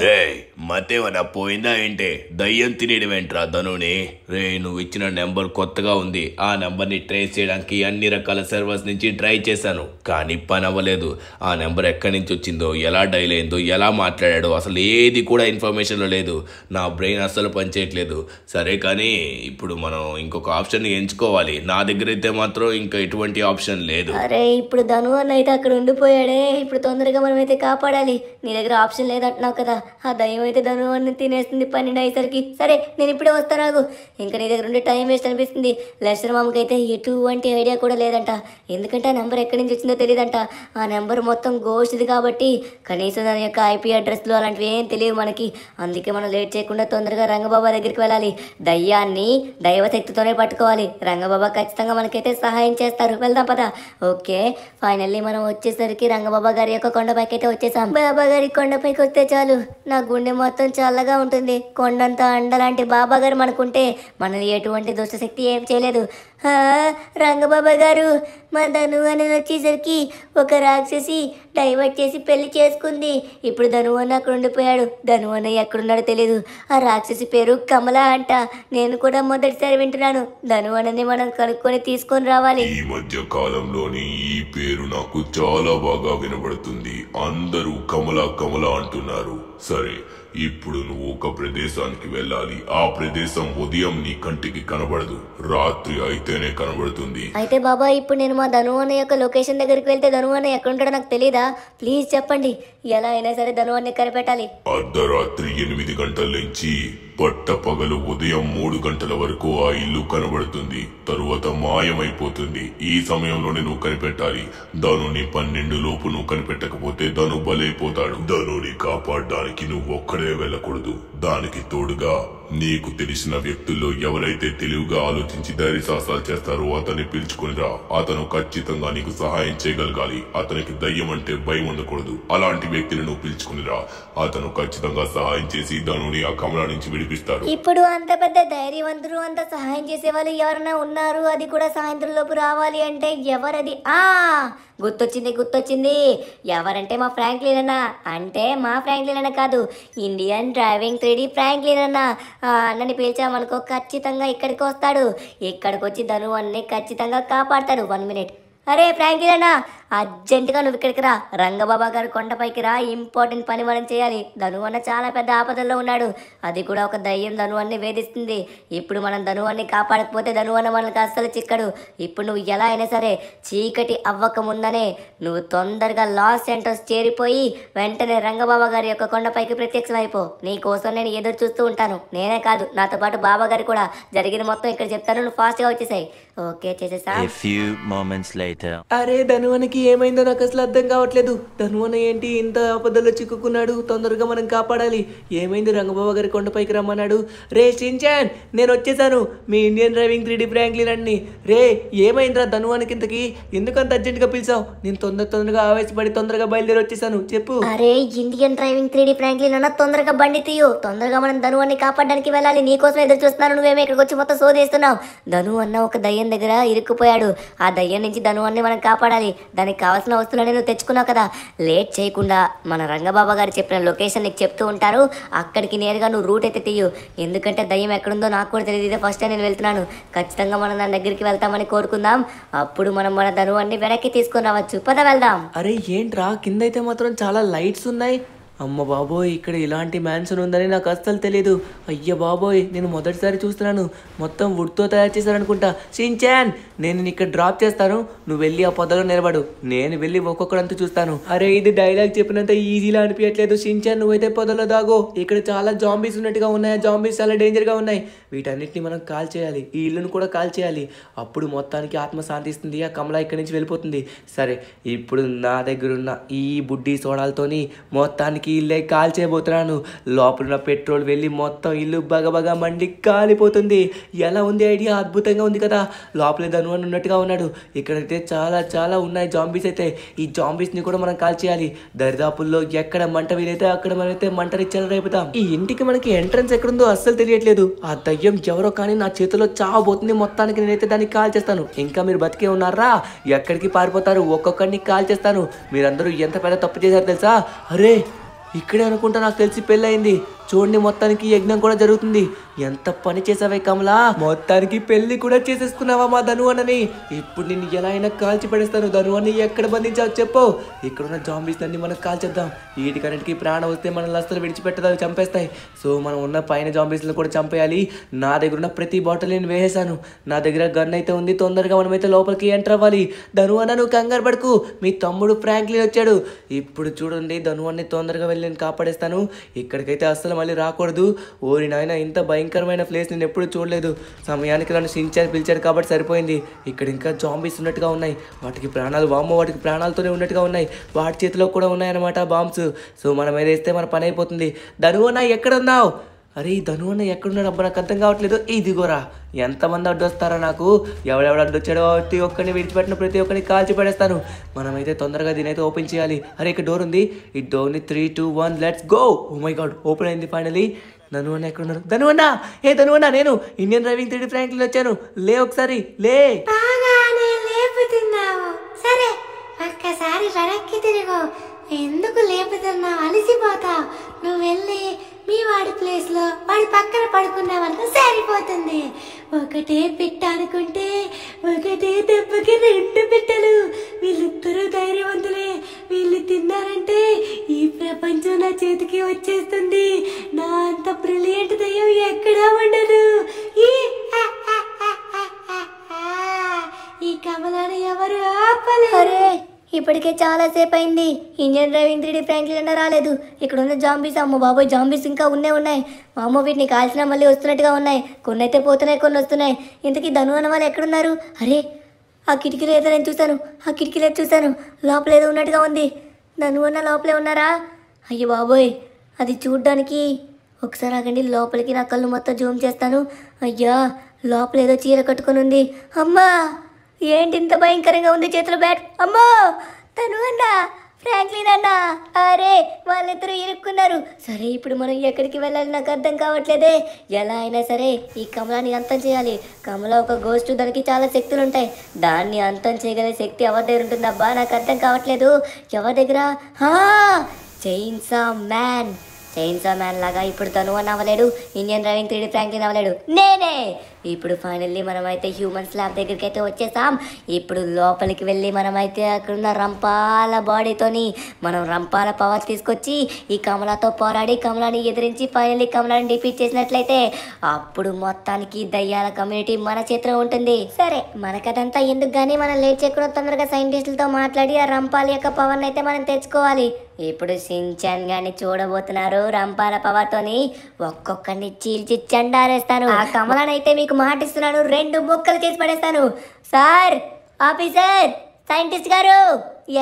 మతేమన్నా పోయిందా ఏంటే? దయ్యం తినేయడం ఏంట్రా ధనుని? రే నువ్వు ఇచ్చిన నెంబర్ కొత్తగా ఉంది. ఆ నెంబర్ని ట్రేస్ చేయడానికి అన్ని రకాల సర్వర్స్ నుంచి ట్రై చేశాను, కానీ పని అవ్వలేదు. ఆ నెంబర్ ఎక్కడి నుంచి వచ్చిందో, ఎలా డైల్ అయిందో, ఎలా మాట్లాడాడో అసలు ఏది కూడా ఇన్ఫర్మేషన్లో లేదు. నా బ్రెయిన్ అస్సలు పనిచేయట్లేదు. సరే కానీ ఇప్పుడు మనం ఇంకొక ఆప్షన్ ఎంచుకోవాలి. నా దగ్గర అయితే మాత్రం ఇంకా ఎటువంటి ఆప్షన్ లేదు. అరే ఇప్పుడు ధను అన్న అయితే అక్కడ ఉండిపోయాడే. ఇప్పుడు తొందరగా మనం అయితే కాపాడాలి. నీ దగ్గర ఆప్షన్ లేదంటున్నావు కదా. ఆ దయ్యం అయితే ధను అన్న తినేస్తుంది 12 అయ్యేసరికి. సరే నేను ఇప్పుడే వస్తాను. ఇంకా నీ దగ్గర ఉండే టైం వేస్ట్ అనిపిస్తుంది. లెస్టర్ మామకి అయితే ఎటువంటి ఐడియా కూడా లేదంట. ఎందుకంటే ఆ నెంబర్ ఎక్కడి నుంచి వచ్చిందో తెలియదంట. ఆ నెంబర్ మొత్తం గోస్ట్ది కాబట్టి కనీసం దాని యొక్క ఐపీ అడ్రస్లు అలాంటివి ఏం తెలియవు మనకి. అందుకే మనం లేట్ చేయకుండా తొందరగా రంగబాబా దగ్గరికి వెళ్ళాలి. దయ్యాన్ని దైవశక్తితోనే పట్టుకోవాలి. రంగబాబా ఖచ్చితంగా మనకైతే సహాయం చేస్తారు. వెళ్దాం పద. ఓకే, ఫైనల్లీ మనం వచ్చేసరికి రంగబాబా గారి యొక్క కొండపైకి అయితే వచ్చేసాం. బాబా గారి కొండపైకి వస్తే చాలు నా గుండె మొత్తం చల్లగా ఉంటుంది. కొండంత అండలాంటి బాబా గారు మనకుంటే మనల్ని ఎటువంటి దుష్టశక్తి ఏం చేయలేదు. రంగబాబా గారు, మా ధను అని వచ్చేసరికి ఒక రాక్షసి డైవర్ట్ చేసి పెళ్లి చేసుకుంది. ఇప్పుడు ధను అన్న అక్కడ ఉండిపోయాడు. ధను అన్న ఎక్కడున్నాడో తెలియదు. ఆ రాక్షసి పేరు కమల అంట. నేను కూడా మొదటిసారి వింటున్నాను. ధను అన్నని మనం కనుక్కొని తీసుకొని రావాలి. ఈ మధ్య కాలంలోని ఈ పేరు నాకు చాలా బాగా వినబడుతుంది. అందరూ కమల కమల అంటున్నారు. సరే, ఇప్పుడు నువ్వు ఒక ప్రదేశానికి వెళ్ళాలి. ఆ ప్రదేశం ఉదయం నీ కంటికి కనబడదు, రాత్రి అయితేనే కనబడుతుంది. అయితే బాబా, ఇప్పుడు నేను మా ధను అన్న యొక్క లొకేషన్ దగ్గరికి వెళ్తే ధను అన్న ఎక్కడ ఉంటాడో నాకు తెలియదా? ప్లీజ్ చెప్పండి. ఎలా అయినా సరే ధను అన్న కనిపెట్టాలి. అర్ధరాత్రి 8 గంటల నుంచి పట్టపగలు ఉదయం 3 గంటల వరకు ఆ ఇల్లు కనబడుతుంది. తరువాత మాయమైపోతుంది. ఈ సమయంలోనే నువ్వు కనిపెట్టాలి. ధనుని 12 లోపు నువ్వు కనిపెట్టకపోతే ధను బలైపోతాడు. ధనుని కాపాడడానికి నువ్వు ఒక్కడే వెళ్ళకూడదు. దానికి తోడుగా నీకు తెలిసిన వ్యక్తుల్లో ఎవరైతే తెలివిగా ఆలోచించి ధైర్య సాహసాలు చేస్తారో అతన్ని పిలుచుకునిరా. అతను ఖచ్చితంగా నీకు సహాయం చేయగలగాలి. అతనికి దయ్యం అంటే భయం ఉండకూడదు. అలాంటి వ్యక్తిని నువ్వు పిలుచుకునిరా. అతను ఖచ్చితంగా సహాయం చేసి ధనుని ఆ కమల నుంచి విడిపిస్తాడు. ఇప్పుడు అంత పెద్ద ధైర్యవంతులు, అంత సహాయం చేసే వాళ్ళు ఎవరైనా ఉన్నారు? అది కూడా సాయంత్రం లోపు రావాలి అంటే ఎవరది? గుర్తొచ్చింది. ఎవరంటే మా ఫ్రాంక్లిన్ అన్న. అంటే మా ఫ్రాంక్లిన్ అన్న కాదు, ఇండియన్ డ్రైవింగ్ 3D ఫ్రాంక్లిన్ అన్న. అన్నని పిలిచామనుకో ఖచ్చితంగా ఇక్కడికి వస్తాడు. ఇక్కడికి వచ్చి ధను అన్ని ఖచ్చితంగా కాపాడతాడు. 1 మినిట్. అరే ఫ్రాంక్లిన్ అన్న, అర్జెంటుగా నువ్వు ఇక్కడికి రా. రంగబాబా గారు కొండపైకి రా. ఇంపార్టెంట్ పని మనం చేయాలి. ధను అన్న చాలా పెద్ద ఆపదల్లో ఉన్నాడు. అది కూడా ఒక దయ్యం ధను అన్ని వేధిస్తుంది. ఇప్పుడు మనం ధను అన్ని కాపాడకపోతే ధను అన్న మనకు అస్సలు చిక్కడు. ఇప్పుడు నువ్వు ఎలా అయినా సరే చీకటి అవ్వక ముందనే నువ్వు తొందరగా లాస్ సెంటర్స్ చేరిపోయి వెంటనే రంగబాబా గారి యొక్క కొండపైకి ప్రత్యక్షమైపో. నీ కోసం నేను ఎదురు చూస్తూ ఉంటాను. నేనే కాదు, నాతో పాటు బాబా గారు కూడా. జరిగిన మొత్తం ఇక్కడ చెప్తాను, నువ్వు ఫాస్ట్ గా వచ్చేసాయి. ఓకే, చేసేసా. A few moments later. అరే ధనువనికి ఏమైందో నాకు అసలు అర్థం కావట్లేదు. ధనువన ఏంటి ఇంత ఆపదల్లో చిక్కుకున్నాడు? తొందరగా మనం కాపాడాలి. ఏమైంది? రంగబాబా గారి కొండపైకి రమ్మన్నాడు. రే షిన్చాన్, నేను వచ్చేసాను. మీ ఇండియన్ డ్రైవింగ్ 3D ఫ్రాంక్లిన్ అన్ని. రే ఏమైందిరా ధనువనికి ఇంతకి? ఎందుకంత అర్జెంట్గా పిలిచావు? నేను తొందరగా ఆవేశపడి తొందరగా బయలుదేరి వచ్చేసాను. చెప్పు. అరే ఇండియన్ డ్రైవింగ్ 3D ఫ్రాంక్లిన్ అన్న, తొందరగా బండి తీయు. తొందరగా మనం ధను అన్ని కాపాడడానికి వెళ్ళాలి. నీకోసం ఎదురు చూస్తున్నాను. నువ్వేమో ఇక్కడికి వచ్చి మొత్తం సోదేస్తున్నావు. ధను అన్న ఒక దయ్యం దగ్గర ఇరుక్కుపోయాడు. ఆ దయ్యం నుంచి ధను అవన్నీ మనం కాపాడాలి. దానికి కావాల్సిన వస్తువులన్నీ నువ్వు తెచ్చుకున్నావు కదా. లేట్ చేయకుండా మన రంగబాబా గారు చెప్పిన లొకేషన్ నీకు చెప్తూ ఉంటారు, అక్కడికి నేరుగా నువ్వు రూట్ అయితే తీయు. ఎందుకంటే దయ్యం ఎక్కడుందో నాకు కూడా తెలియదు, ఇదే ఫస్ట్ టైం నేను వెళ్తున్నాను. ఖచ్చితంగా మనం దాని దగ్గరికి వెళ్తామని కోరుకుందాం. అప్పుడు మనం మన ధనువాన్ని వెనక్కి తీసుకొని రావచ్చు. పద వెళ్దాం. అరే ఏంట్రా, కింద అయితే మాత్రం చాలా లైట్స్ ఉన్నాయి. అమ్మ బాబోయ్, ఇక్కడ ఇలాంటి మ్యాన్షన్ ఉందని నాకు అస్సలు తెలియదు. అయ్య బాబోయ్, నేను మొదటిసారి చూస్తున్నాను. మొత్తం వుడ్తో తయారు చేశారనుకుంటా. షిన్చాన్, నేను ఇక్కడ డ్రాప్ చేస్తాను, నువ్వు వెళ్ళి ఆ పొదలో నిలబడు. నేను వెళ్ళి ఒక్కొక్కడంతా చూస్తాను. అరే ఇది డైలాగ్ చెప్పినంత ఈజీలా అనిపించట్లేదు. షిన్చాన్, నువ్వైతే పొదలో దాగో. ఇక్కడ చాలా జాంబీస్ ఉన్నట్టుగా ఉన్నాయి. ఆ జాంబీస్ చాలా డేంజర్గా ఉన్నాయి. వీటన్నిటిని మనం కాల్ చేయాలి. ఈ ఇల్లును కూడా కాల్ చేయాలి. అప్పుడు మొత్తానికి ఆత్మ శాంతిస్తుంది. ఆ కమల ఇక్కడి నుంచి వెళ్ళిపోతుంది. సరే, ఇప్పుడు నా దగ్గర ఉన్న ఈ బుడ్డి సోడాలతోని మొత్తానికి ఇల్లే కాల్ చేయబోతున్నాను. లోపల పెట్రోల్ వెళ్ళి మొత్తం ఇల్లు బగబగా మండి కాలిపోతుంది. ఎలా ఉంది ఐడియా? అద్భుతంగా ఉంది కదా. లోపలే ధనువన్ ఉన్నట్టుగా ఉన్నాడు. ఇక్కడైతే చాలా చాలా ఉన్నాయి జాంబీస్. అయితే ఈ జాంబీస్ని కూడా మనం కాల్ చేయాలి. దరిదాపుల్లో ఎక్కడ మంట వీలైతే అక్కడ మనమైతే మంటని చెలరేపుతాం. ఈ ఇంటికి మనకి ఎంట్రన్స్ ఎక్కడుందో అస్సలు తెలియట్లేదు. ఆ దయ్యం ఎవరో కానీ నా చేతిలో చావబోతుంది. మొత్తానికి నేనైతే దాన్ని కాల్ చేస్తాను. ఇంకా మీరు బతికే ఉన్నారా? ఎక్కడికి పారిపోతారు? ఒక్కొక్కడిని కాల్ చేస్తాను. మీరందరూ ఎంత పెద్ద తప్పు చేశారు తెలుసా? అరే ఇక్కడే అనుకుంటా నాకు తెలిసి పెళ్ళయింది. చూడండి, మొత్తానికి యజ్ఞం కూడా జరుగుతుంది. ఎంత పని చేసావే కమలా, మొత్తానికి పెళ్లి కూడా చేసేసుకున్నావా మా ధనువన్నని. ఇప్పుడు నిన్ను ఎలా అయినా కాల్చి పడేస్తాను. ధనువన్ని ఎక్కడ బంధించావు చెప్పు. ఇక్కడున్న జాంబీస్ అన్ని మనం కాల్చేద్దాం. వీటికన్నిటికీ ప్రాణం వస్తే మనల్ని అసలు విడిచిపెట్టదా, చంపేస్తాయి. సో మనం ఉన్న పైన జాంబీస్ని కూడా చంపేయాలి. నా దగ్గర ఉన్న ప్రతి బాటిల్ నేను వేసేసాను. నా దగ్గర గన్ అయితే ఉంది. తొందరగా మనమైతే లోపలికి ఎంటర్ అవ్వాలి. ధనువన్న, నువ్వు కంగారు పడుకు. మీ తమ్ముడు ఫ్రాంక్లిన్ వచ్చాడు. ఇప్పుడు చూడండి, ధనువన్ని తొందరగా వెళ్ళి నేను కాపాడేస్తాను. ఇక్కడికైతే అస్సలు మళ్ళీ రాకూడదు. ఓరి నాయన, ఇంత భయంకరమైన ప్లేస్ నేను ఎప్పుడు చూడలేదు. సమయానికి నన్ను షిన్చాన్ పిలిచాడు కాబట్టి సరిపోయింది. ఇక్కడ ఇంకా జాంబీస్ ఉన్నట్టుగా ఉన్నాయి. వాటికి ప్రాణాలు, వామ్మో, వాటికి ప్రాణాలతోనే ఉన్నట్టుగా ఉన్నాయి. వాటి చేతిలో కూడా ఉన్నాయన్నమాట బాంబ్స్. సో మనం ఏదైతే మన పని అయిపోతుంది. ధనువన్న ఎక్కడున్నావు? అరే ఈ ధనువన్న ఎక్కడున్నాడు? అబ్బా నాకు అర్థం కావట్లేదు. ఇదిగోరా, ఎంతమంది అడ్డొస్తారా నాకు? ఎవడెవడు అడ్డొచ్చాడో ప్రతి ఒక్కరిని విడిచిపెట్టిన ప్రతి ఒక్కరిని కాల్చి పడేస్తాను. మనమైతే తొందరగా దీనైతే ఓపెన్ చేయాలి. అరే ఇక్కడ డోర్ ఉంది. ఈ డోర్ని 3, 2, 1 let's go. Oh my God, open అయింది ఫైనలీ. ధనువన్న ఎక్కడున్నారు? ధనువన్న, ఏ ధనువన్న, నేను ఇండియన్ డ్రైవింగ్ 3D ఫ్రాంక్లిన్ వచ్చాను. లే ఒకసారి, లే. బాగానే లేపుతున్నావు. సరే, ఒక్కసారి వెనక్కి తిరుగు. ఎందుకు లేపుతున్నావు? అలసిపోతావు. నువ్వు వెళ్ళి మీ వాడి ప్లేస్లో వాడి పక్కన పడుకున్నావనుకో సరిపోతుంది. ఒకటే పిట్ట అనుకుంటే ఒకటే దెబ్బకి 2 పిట్టలు. వీళ్ళిద్దరూ ధైర్యవంతులే. వీళ్ళు తిన్నారంటే ఈ ప్రపంచం నా చేతికి వచ్చేస్తుంది. నా అంత బ్రిలియంట్ దయ్యం ఎక్కడా ఉండదు. ఈ కమలాన్ని ఎవరు ఆపలేరు. ఇప్పటికే చాలా సేపు అయింది. ఇండియన్ డ్రైవింగ్ 3D ఫ్రాంక్లిన్ అన్న రాలేదు. ఇక్కడ ఉన్న జాంబీస్, అమ్మో బాబోయ్, జాంబీస్ ఇంకా ఉన్నాయి. అమ్మో, వీటిని కాల్చినా మళ్ళీ వస్తున్నట్టుగా ఉన్నాయి. కొన్ని అయితే పోతున్నాయి, కొన్ని వస్తున్నాయి. ఇంతకీ ధను అన్న వాళ్ళు ఎక్కడున్నారు? అరే ఆ కిటికీలో ఏదో నేను చూశాను. ఆ కిటికీలో చూశాను. లోపల ఏదో ఉన్నట్టుగా ఉంది. ధను అన్న లోపలే ఉన్నారా? అయ్యో బాబోయ్, అది చూడ్డానికి. ఒకసారి ఆగండి, లోపలికి నా కళ్ళు మొత్తం జూమ్ చేస్తాను. అయ్యా, లోపల ఏదో చీర కట్టుకొని ఉంది. అమ్మా, ఏంటి ఇంత భయంకరంగా ఉంది? చేతిలో బ్యాట్. అమ్మో, తను అన్న, ఫ్రాంక్లిన్ అన్న. అరే వాళ్ళిద్దరూ ఇరుక్కున్నారు. సరే, ఇప్పుడు మనం ఎక్కడికి వెళ్ళాలి నాకు అర్థం కావట్లేదే. ఎలా అయినా సరే ఈ కమలాని అంతం చేయాలి. కమల ఒక గోస్ట్, దానికి చాలా శక్తులు ఉంటాయి. దాన్ని అంతం చేయగలిగే శక్తి ఎవరి దగ్గర ఉంటుందబ్బా? నాకు అర్థం కావట్లేదు. ఎవరి దగ్గర? చైన్సా మ్యాన్. చైన్సా మ్యాన్ లాగా ఇప్పుడు తను అని అవ్వలేడు. ఇండియన్ డ్రైవింగ్ 3D ఫ్రాంక్లిన్ అవ్వలేడు. నేనే. ఇప్పుడు ఫైనల్లీ మనమైతే హ్యూమన్ స్లాబ్ దగ్గరికి అయితే వచ్చేసాం. ఇప్పుడు లోపలికి వెళ్ళి మనమైతే అక్కడున్న రంపాల బాడీతోని మనం రంపాల పవర్ తీసుకొచ్చి ఈ కమలాతో పోరాడి కమలాని ఎదిరించి ఫైనల్లీ కమలాని డిఫీట్ చేసినట్లయితే అప్పుడు మొత్తానికి దయ్యాల కమ్యూనిటీ మన చేతిలో ఉంటుంది. సరే, మనకదంతా ఎందుకు కానీ మనం లేట్ చేయకుండా తొందరగా సైంటిస్టులతో మాట్లాడి ఆ రంపాల యొక్క పవర్ని అయితే మనం తెచ్చుకోవాలి. ఇప్పుడు షిన్చాన్ గాని చూడబోతున్నారు. రంపాల పవర్తోని ఒక్కొక్కరిని చీల్చి చెండారేస్తాను. ఆ కమలానైతే మీకు మాటిస్తున్నాను, 2 ముక్కలు చేసి పడేస్తాను. సార్, ఆఫీసర్, సైంటిస్ట్ గారు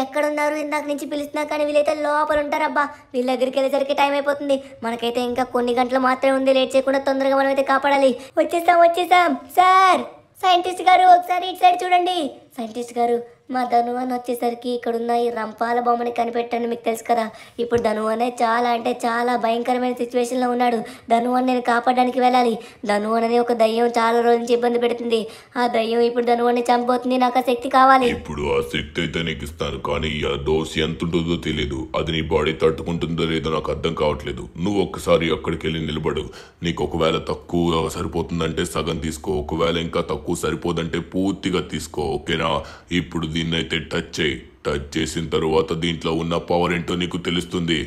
ఎక్కడున్నారు? ఇందాక నుంచి పిలుస్తున్నా కానీ వీళ్ళైతే లోపల ఉంటారబ్బా. వీళ్ళ దగ్గరికి వెళ్ళేసరికి టైం అయిపోతుంది. మనకైతే ఇంకా కొన్ని గంటలు మాత్రమే ఉంది. లేట్ చేయకుండా తొందరగా మనం అయితే కాపాడాలి. వచ్చేసాం. సార్, సైంటిస్ట్ గారు ఒకసారి ఇటు సైడ్ చూడండి. సైంటిస్ట్ గారు, మా ధనువన్ వచ్చేసరికి ఇక్కడున్న ఈ రంపాల బొమ్మని కనిపెట్టండి, మీకు తెలుసు కదా. ఇప్పుడు ధనువనే చాలా అంటే చాలా భయంకరమైన సిచ్యువేషన్లో ఉన్నాడు. ధనువన్ నేను కాపాడడానికి వెళ్ళాలి. ధనువన్ అనే ఒక దయ్యం చాలా రోజుల నుంచి ఇబ్బంది పెడుతుంది. ఆ దయ్యం ఇప్పుడు ధనువన్ని చంపబోతుంది. నాకు ఆ శక్తి కావాలి. ఇప్పుడు ఆ శక్తి అయితే నీకు ఇస్తాను, కానీ ఆ డోస్ ఎంత ఉంటుందో తెలియదు. అది నీ బాడీ తట్టుకుంటుందో లేదో నాకు అర్థం కావట్లేదు. నువ్వు ఒక్కసారి అక్కడికి వెళ్ళి నిలబడు. నీకు ఒకవేళ తక్కువ సరిపోతుందంటే సగం తీసుకో, ఒకవేళ ఇంకా తక్కువ సరిపోదంటే పూర్తిగా తీసుకో, ఓకేనా? ఇప్పుడు దీన్ని అయితే టచ్ చేసిన తర్వాత దీంట్లో ఉన్న పవర్ ఏంటో నీకు తెలుస్తుంది.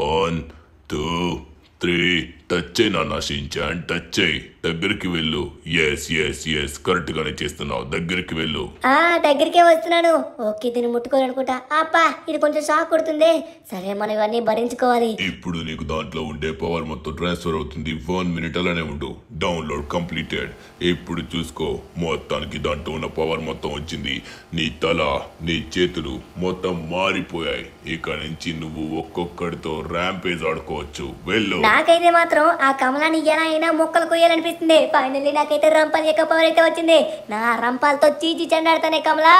1 2 3 టచ్ చేయి నాన్న షించాన్, టచ్ చేయి. దగ్గరికి వెళ్ళు. ఎస్ కరెక్ట్ గానే చేస్తున్నావు. దగ్గరికి వెళ్ళు. దగ్గరికే వస్తున్నాను. ఓకే, దీన్ని ముట్టుకోవాలనుకుంటా. అబ్బా, ఇది కొంచెం షాక్ కొడుతుంది. సరే, మనం ఇవన్నీ భరించుకోవాలి. ఇప్పుడు నీకు దాంట్లో ఉండే పవర్ మొత్తం ట్రాన్స్ఫర్ అవుతుంది. 1 మినిట్ అలానే ఉండు. Download completed. ఇప్పుడు చూసుకో, మొత్తానికి దాంట్లో ఉన్న పవర్ మొత్తం వచ్చింది. నీ తల, నీ చేతులు మొత్తం మారిపోయాయి. ఇక నుంచి నువ్వు ఒక్కొక్కడితో ర్యాంపేజ్ ఆడుకోవచ్చు. వెళ్ళు. నాకైతే మాత్రం ఆ కమలాన్ని ఎలా అయినా మొక్కలు కొయ్యాలనిపిస్తుంది. ఫైనల్లీ నాకైతే రంపాల యొక్క పవర్ అయితే వచ్చింది. నా రంపాలతో చీచి చెండాడుతానే కమలా.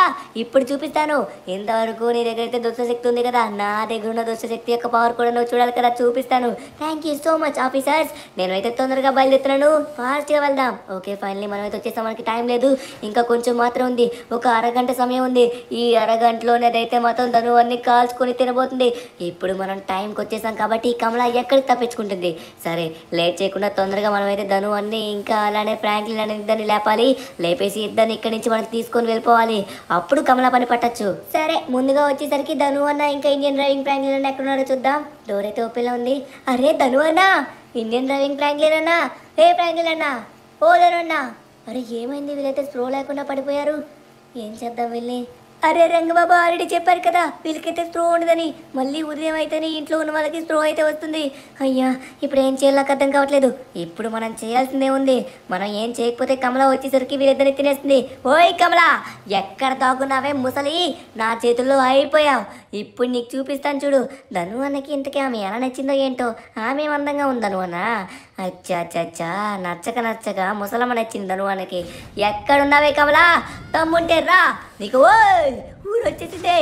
ఇప్పుడు చూపిస్తాను. ఇంతవరకు నీ దగ్గర అయితే దుష్టశక్తి ఉంది కదా, నా దగ్గర ఉన్న దుష్టశక్తి యొక్క పవర్ కూడా నువ్వు చూడాలి కదా, చూపిస్తాను. Thank you so much officers. నేనైతే తొందరగా బయలుదేరుతున్నాను. ఫాస్ట్గా వెళ్దాం. ఓకే, ఫైనల్లీ మనం అయితే వచ్చేస్తాం. మనకి టైం లేదు, ఇంకా కొంచెం మాత్రం ఉంది. ఒక అరగంట సమయం ఉంది. ఈ అరగంటలోనే అదైతే మాత్రం ధను అన్ని కాల్చుకొని తినబోతుంది. ఇప్పుడు మనం టైంకి వచ్చేసాం కాబట్టి ఈ కమల ఎక్కడికి తప్పించుకుంటుంది. సరే, లేట్ చేయకుండా తొందరగా మనమైతే ధను అన్ని ఇంకా అలానే ఫ్రాంక్లిన్ అనే ఇద్దరిని లేపాలి. లేపేసి ఇద్దరిని ఇక్కడి నుంచి మనం తీసుకొని వెళ్ళిపోవాలి. అప్పుడు కమల పని పట్టచ్చు. సరే, ముందుగా వచ్చేసరికి ధను అన్న ఇంకా ఇండియన్ డ్రైవింగ్ ఫ్రాంక్లిన్ అన్న ఎక్కడున్నారో చూద్దాం. డోర్ అయితే ఓపెన్ లో ఉంది. అరే ధను అన్న, ఇండియన్ డ్రైవింగ్ ఫ్రాంక్లిన్ అన్న, ఏ ఫ్రాంక్లిన్ అన్న, ఓ ధను అన్న. అరే ఏమైంది, వీళ్ళైతే స్ప్రో లేకుండా పడిపోయారు. ఏం చేద్దాం వీళ్ళని? అరే రంగబాబు ఆల్రెడీ చెప్పారు కదా, వీళ్ళకైతే స్ప్రో ఉండదని. మళ్ళీ ఉదయం అయితేనే ఇంట్లో ఉన్న వాళ్ళకి స్ప్రో అయితే వస్తుంది. అయ్యా, ఇప్పుడు ఏం చేయాలో నాకు అర్థం కావట్లేదు. ఇప్పుడు మనం చేయాల్సిందే ఉంది. మనం ఏం చేయకపోతే కమల వచ్చేసరికి వీళ్ళిద్దరిని తినేస్తుంది. ఓయ్ కమల, ఎక్కడ దాగున్నావే ముసలి? నా చేతుల్లో అయిపోయావు. ఇప్పుడు నీకు చూపిస్తాను చూడు. ధను అన్నకి ఇంతకీ ఆమె ఎలా నచ్చిందో ఏంటో. ఆమె అందంగా ఉంది ధను అన్న. అచ్చా నచ్చక ముసలమ్మ నచ్చింది ధను అన్నకి. ఎక్కడున్నావే కమల? తమ్ముంటే రా, నీకు ఊరు వచ్చేసిందే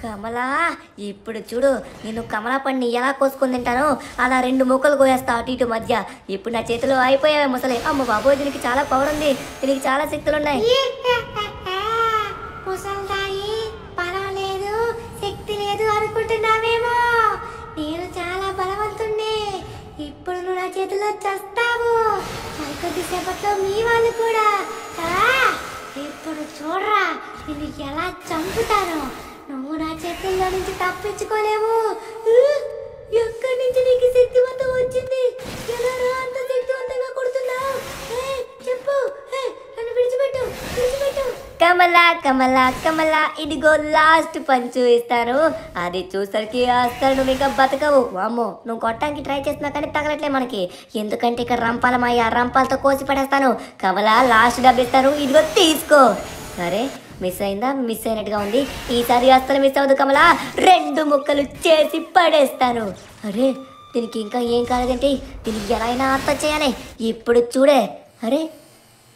కమలా. ఇప్పుడు చూడు, నేను కమలా పండిని ఎలా కోసుకొని తింటానో అలా 2 ముక్కలు కోయేస్తా అటు ఇటు మధ్య. ఇప్పుడు నా చేతిలో అయిపోయావే ముసలి. అమ్మ బాబోయ్, దీనికి చాలా పవర్ ఉంది, దీనికి చాలా శక్తులు ఉన్నాయి. ముసల్దాయి, పర్వాలేదు, శక్తి లేదు అనుకుంటున్నావేమో. నేను చాలా బలవంతుణ్ణి. ఇప్పుడు నువ్వు నా చేతిలో చస్తావు. మరికొద్దిసేపట్లో మీ వాళ్ళు కూడా. ఇప్పుడు చూడరా, నిన్ను ఎలా చంపుతాను. నువ్వు నా చేతుల్లో నుంచి తప్పించుకోలేవు. ఎక్కడి నుంచి నీకు శక్తివంతం వచ్చింది? ఎలా రా అంత శక్తివంతంగా కొడుతున్నావు? చెప్పు, నన్ను విడిచిపెట్టు. కమలా, ఇదిగో లాస్ట్ పంచు ఇస్తాను. అది చూసరికి అసలు నువ్వు ఇక బతకవు. వామ్మో, నువ్వు కొట్టడానికి ట్రై చేస్తున్నా కానీ తగలట్లే మనకి. ఎందుకంటే ఇక్కడ రంపాలమయ్యా, రంపాలతో కోసి పడేస్తాను. కమలా, లాస్ట్ డబ్బు ఇస్తాను, ఇదిగో తీసుకో. సరే, మిస్ అయినట్టుగా ఉంది. ఈసారి అస్సలు మిస్ అవ్వదు కమలా. 2 ముక్కలు చేసి పడేస్తాను. అరే, దీనికి ఇంకా ఏం కాలేదంటే దీనికి ఎలా అయినా అర్థం చేయాలి. ఇప్పుడు చూడే. అరే,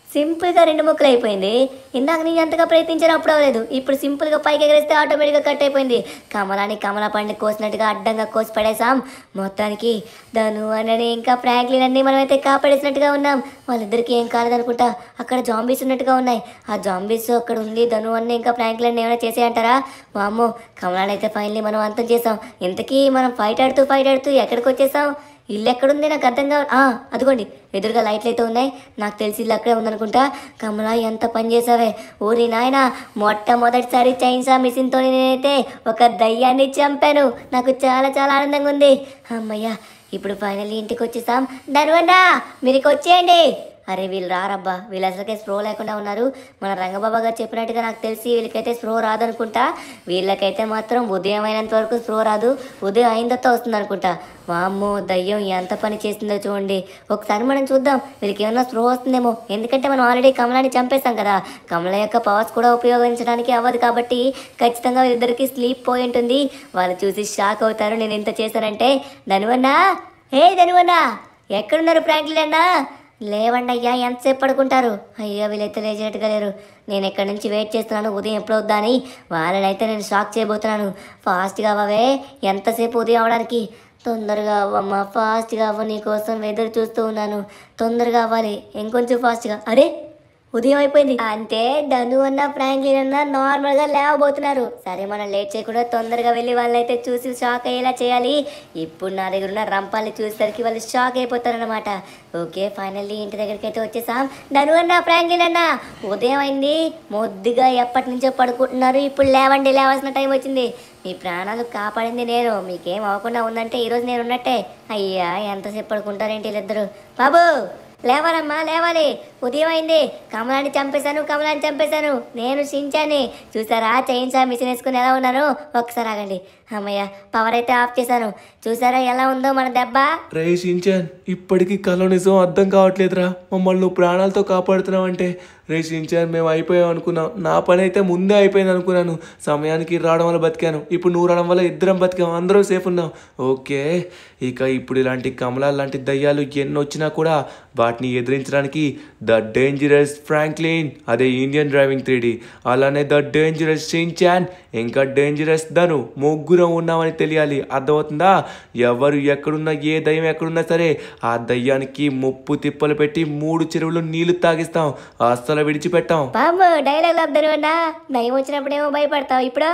సింపుల్గా 2 ముక్కలు అయిపోయింది. ఇందాక నేను ఎంతగా ప్రయత్నించినప్పుడు అవ్వలేదు. ఇప్పుడు సింపుల్గా పైకి ఎగరేస్తే ఆటోమేటిక్గా కట్ అయిపోయింది. కమలా పండుని కోసినట్టుగా అడ్డంగా కోసి పడేసాం. మొత్తానికి ధను అని ఇంకా ఫ్రాంక్లిన్ అన్ని మనమైతే కాపాడేసినట్టుగా ఉన్నాం. వాళ్ళిద్దరికి ఏం కాలేదనుకుంటా. అక్కడ జాంబీస్ ఉన్నట్టుగా ఉన్నాయి. ఆ జాంబీస్ అక్కడ ఉంది. ధను అన్ని ఇంకా ఫ్రాంక్లిన్ ఏమైనా చేసేయంటారా? వామ్మో, కమలాని అయితే ఫైనల్లీ మనం అంతం చేసాం. ఇంతకీ మనం ఫైట్ ఆడుతూ ఎక్కడికి వచ్చేసాం? ఇల్లు ఎక్కడుంది నాకు అర్థం కావాలి. అదిగోండి, ఎదురుగా లైట్లు అయితే ఉన్నాయి. నాకు తెలిసి ఇల్లు అక్కడే ఉందనుకుంటా. కమలా, ఎంత పని చేసావే. ఊరి నాయన, మొట్టమొదటిసారి చైన్సా మిషన్తో నేనైతే ఒక దయ్యాన్ని చంపాను. నాకు చాలా ఆనందంగా ఉంది. అమ్మయ్యా, ఇప్పుడు ఫైనల్లీ ఇంటికి వచ్చేసాం. ధనువన్నా, మీరు వచ్చేయండి. అరే వీళ్ళు రారబ్బా, వీళ్ళు అసలుకే స్ప్రో లేకుండా ఉన్నారు. మన రంగబాబా గారు చెప్పినట్టుగా నాకు తెలిసి వీళ్ళకైతే స్ప్రో రాదనుకుంటా. వీళ్ళకైతే మాత్రం ఉదయం అయినంత వరకు స్ప్రో రాదు, ఉదయం అయినంత వస్తుంది అనుకుంటా. వామ్మో, దయ్యం ఎంత పని చేసిందో చూడండి. ఒకసారి మనం చూద్దాం వీళ్ళకి ఏమన్నా స్ప్రో వస్తుందేమో. ఎందుకంటే మనం ఆల్రెడీ కమలాని చంపేస్తాం కదా. కమల యొక్క పవర్స్ కూడా ఉపయోగించడానికి అవ్వదు కాబట్టి ఖచ్చితంగా వీళ్ళిద్దరికి స్లీప్ పోయి ఉంటుంది. వాళ్ళు చూసి షాక్ అవుతారు నేను ఎంత చేశానంటే. ధనువన్నా, ధనువన్నా, ఎక్కడున్నారు ఫ్రాంక్లిన్ అన్నా? లేవండి అయ్యా, ఎంతసేపు పడుకుంటారు? అయ్యా వీళ్ళైతే లేచేట్టుగా లేరు. నేను ఎక్కడి నుంచి వెయిట్ చేస్తున్నాను ఉదయం ఎప్పుడు వద్దా అని. వాళ్ళనైతే నేను షాక్ చేయబోతున్నాను. ఫాస్ట్గా అవ్వవే, ఎంతసేపు ఉదయం అవడానికి? తొందరగా అవ్వమ్మా, ఫాస్ట్గా అవ్వ, నీ కోసం ఎదురు చూస్తూ ఉన్నాను. తొందరగా అవ్వాలి, ఇంకొంచెం ఫాస్ట్గా. అరే ఉదయం అయిపోయింది. అంటే ధను అన్న ఫ్రాంక్లిన్ అన్న నార్మల్గా లేవబోతున్నారు. సరే మనం లేట్ చేయకుండా తొందరగా వెళ్ళి వాళ్ళైతే చూసి షాక్ అయ్యేలా చేయాలి. ఇప్పుడు నా దగ్గర ఉన్న రంపాలు చూసేసరికి వాళ్ళు షాక్ అయిపోతారనమాట. ఓకే, ఫైనల్లీ ఇంటి దగ్గరికి అయితే వచ్చేసాం. ధను అన్న ఫ్రాంక్లిన్ అన్న ఉదయం అయింది, మొద్దుగా ఎప్పటి నుంచో పడుకుంటున్నారు. ఇప్పుడు లేవండి, లేవాల్సిన టైం వచ్చింది. మీ ప్రాణాలు కాపాడింది నేను, మీకేం అవ్వకుండా ఉందంటే ఈరోజు నేను ఉన్నట్టే. అయ్యా ఎంతసేపు పడుకుంటారేంటి వీళ్ళిద్దరు? బాబు లేవాలమ్మా, లేవాలి, ఉదయం అయింది. కమలాన్ని చంపేశాను. నేను షించాని. చూసారా చైన్సా మిషన్ వేసుకుని ఎలా ఉన్నాను? ఒకసారి ఆగండి. అమ్మయ్య, పవర్ అయితే ఆఫ్ చేశాను. చూసారా ఎలా ఉందో మన దెబ్బ? రే షించాన్, ఇప్పటికీ కల నిజం అర్థం కావట్లేదురా. మమ్మల్ని నువ్వు ప్రాణాలతో కాపాడుతున్నావు అంటే. రే షించాన్, మేము అయిపోయాం అనుకున్నాం. నా పని అయితే ముందే అయిపోయింది అనుకున్నాను. సమయానికి రావడం వల్ల బతికాను. ఇప్పుడు నువ్వు రావడం వల్ల ఇద్దరం బతికాం, అందరం సేఫ్ ఉన్నాం. ఓకే, ఇక ఇప్పుడు ఇలాంటి కమలాలు లాంటి దయ్యాలు ఎన్ని వచ్చినా కూడా వాటిని ఎదిరించడానికి ద డేంజరస్ ఫ్రాంక్లిన్, అదే ఇండియన్ డ్రైవింగ్ 3D, అలానే ద డేంజరస్ షించాన్, ఇంకా డేంజరస్ ధను, ముగ్గురం ఉన్నామని తెలియాలి. అర్థమవుతుందా? ఎవరు ఎక్కడున్నా, ఏ దయ్యం ఎక్కడున్నా సరే ఆ దయ్యానికి ముప్పు తిప్పలు పెట్టి 3 చెరువులు నీళ్లు తాగిస్తాం, అస్సలు విడిచిపెట్టాం. బాబు డైలాగ్ అర్థం, దయం వచ్చినప్పుడేమో భయపడతావు, ఇప్పుడు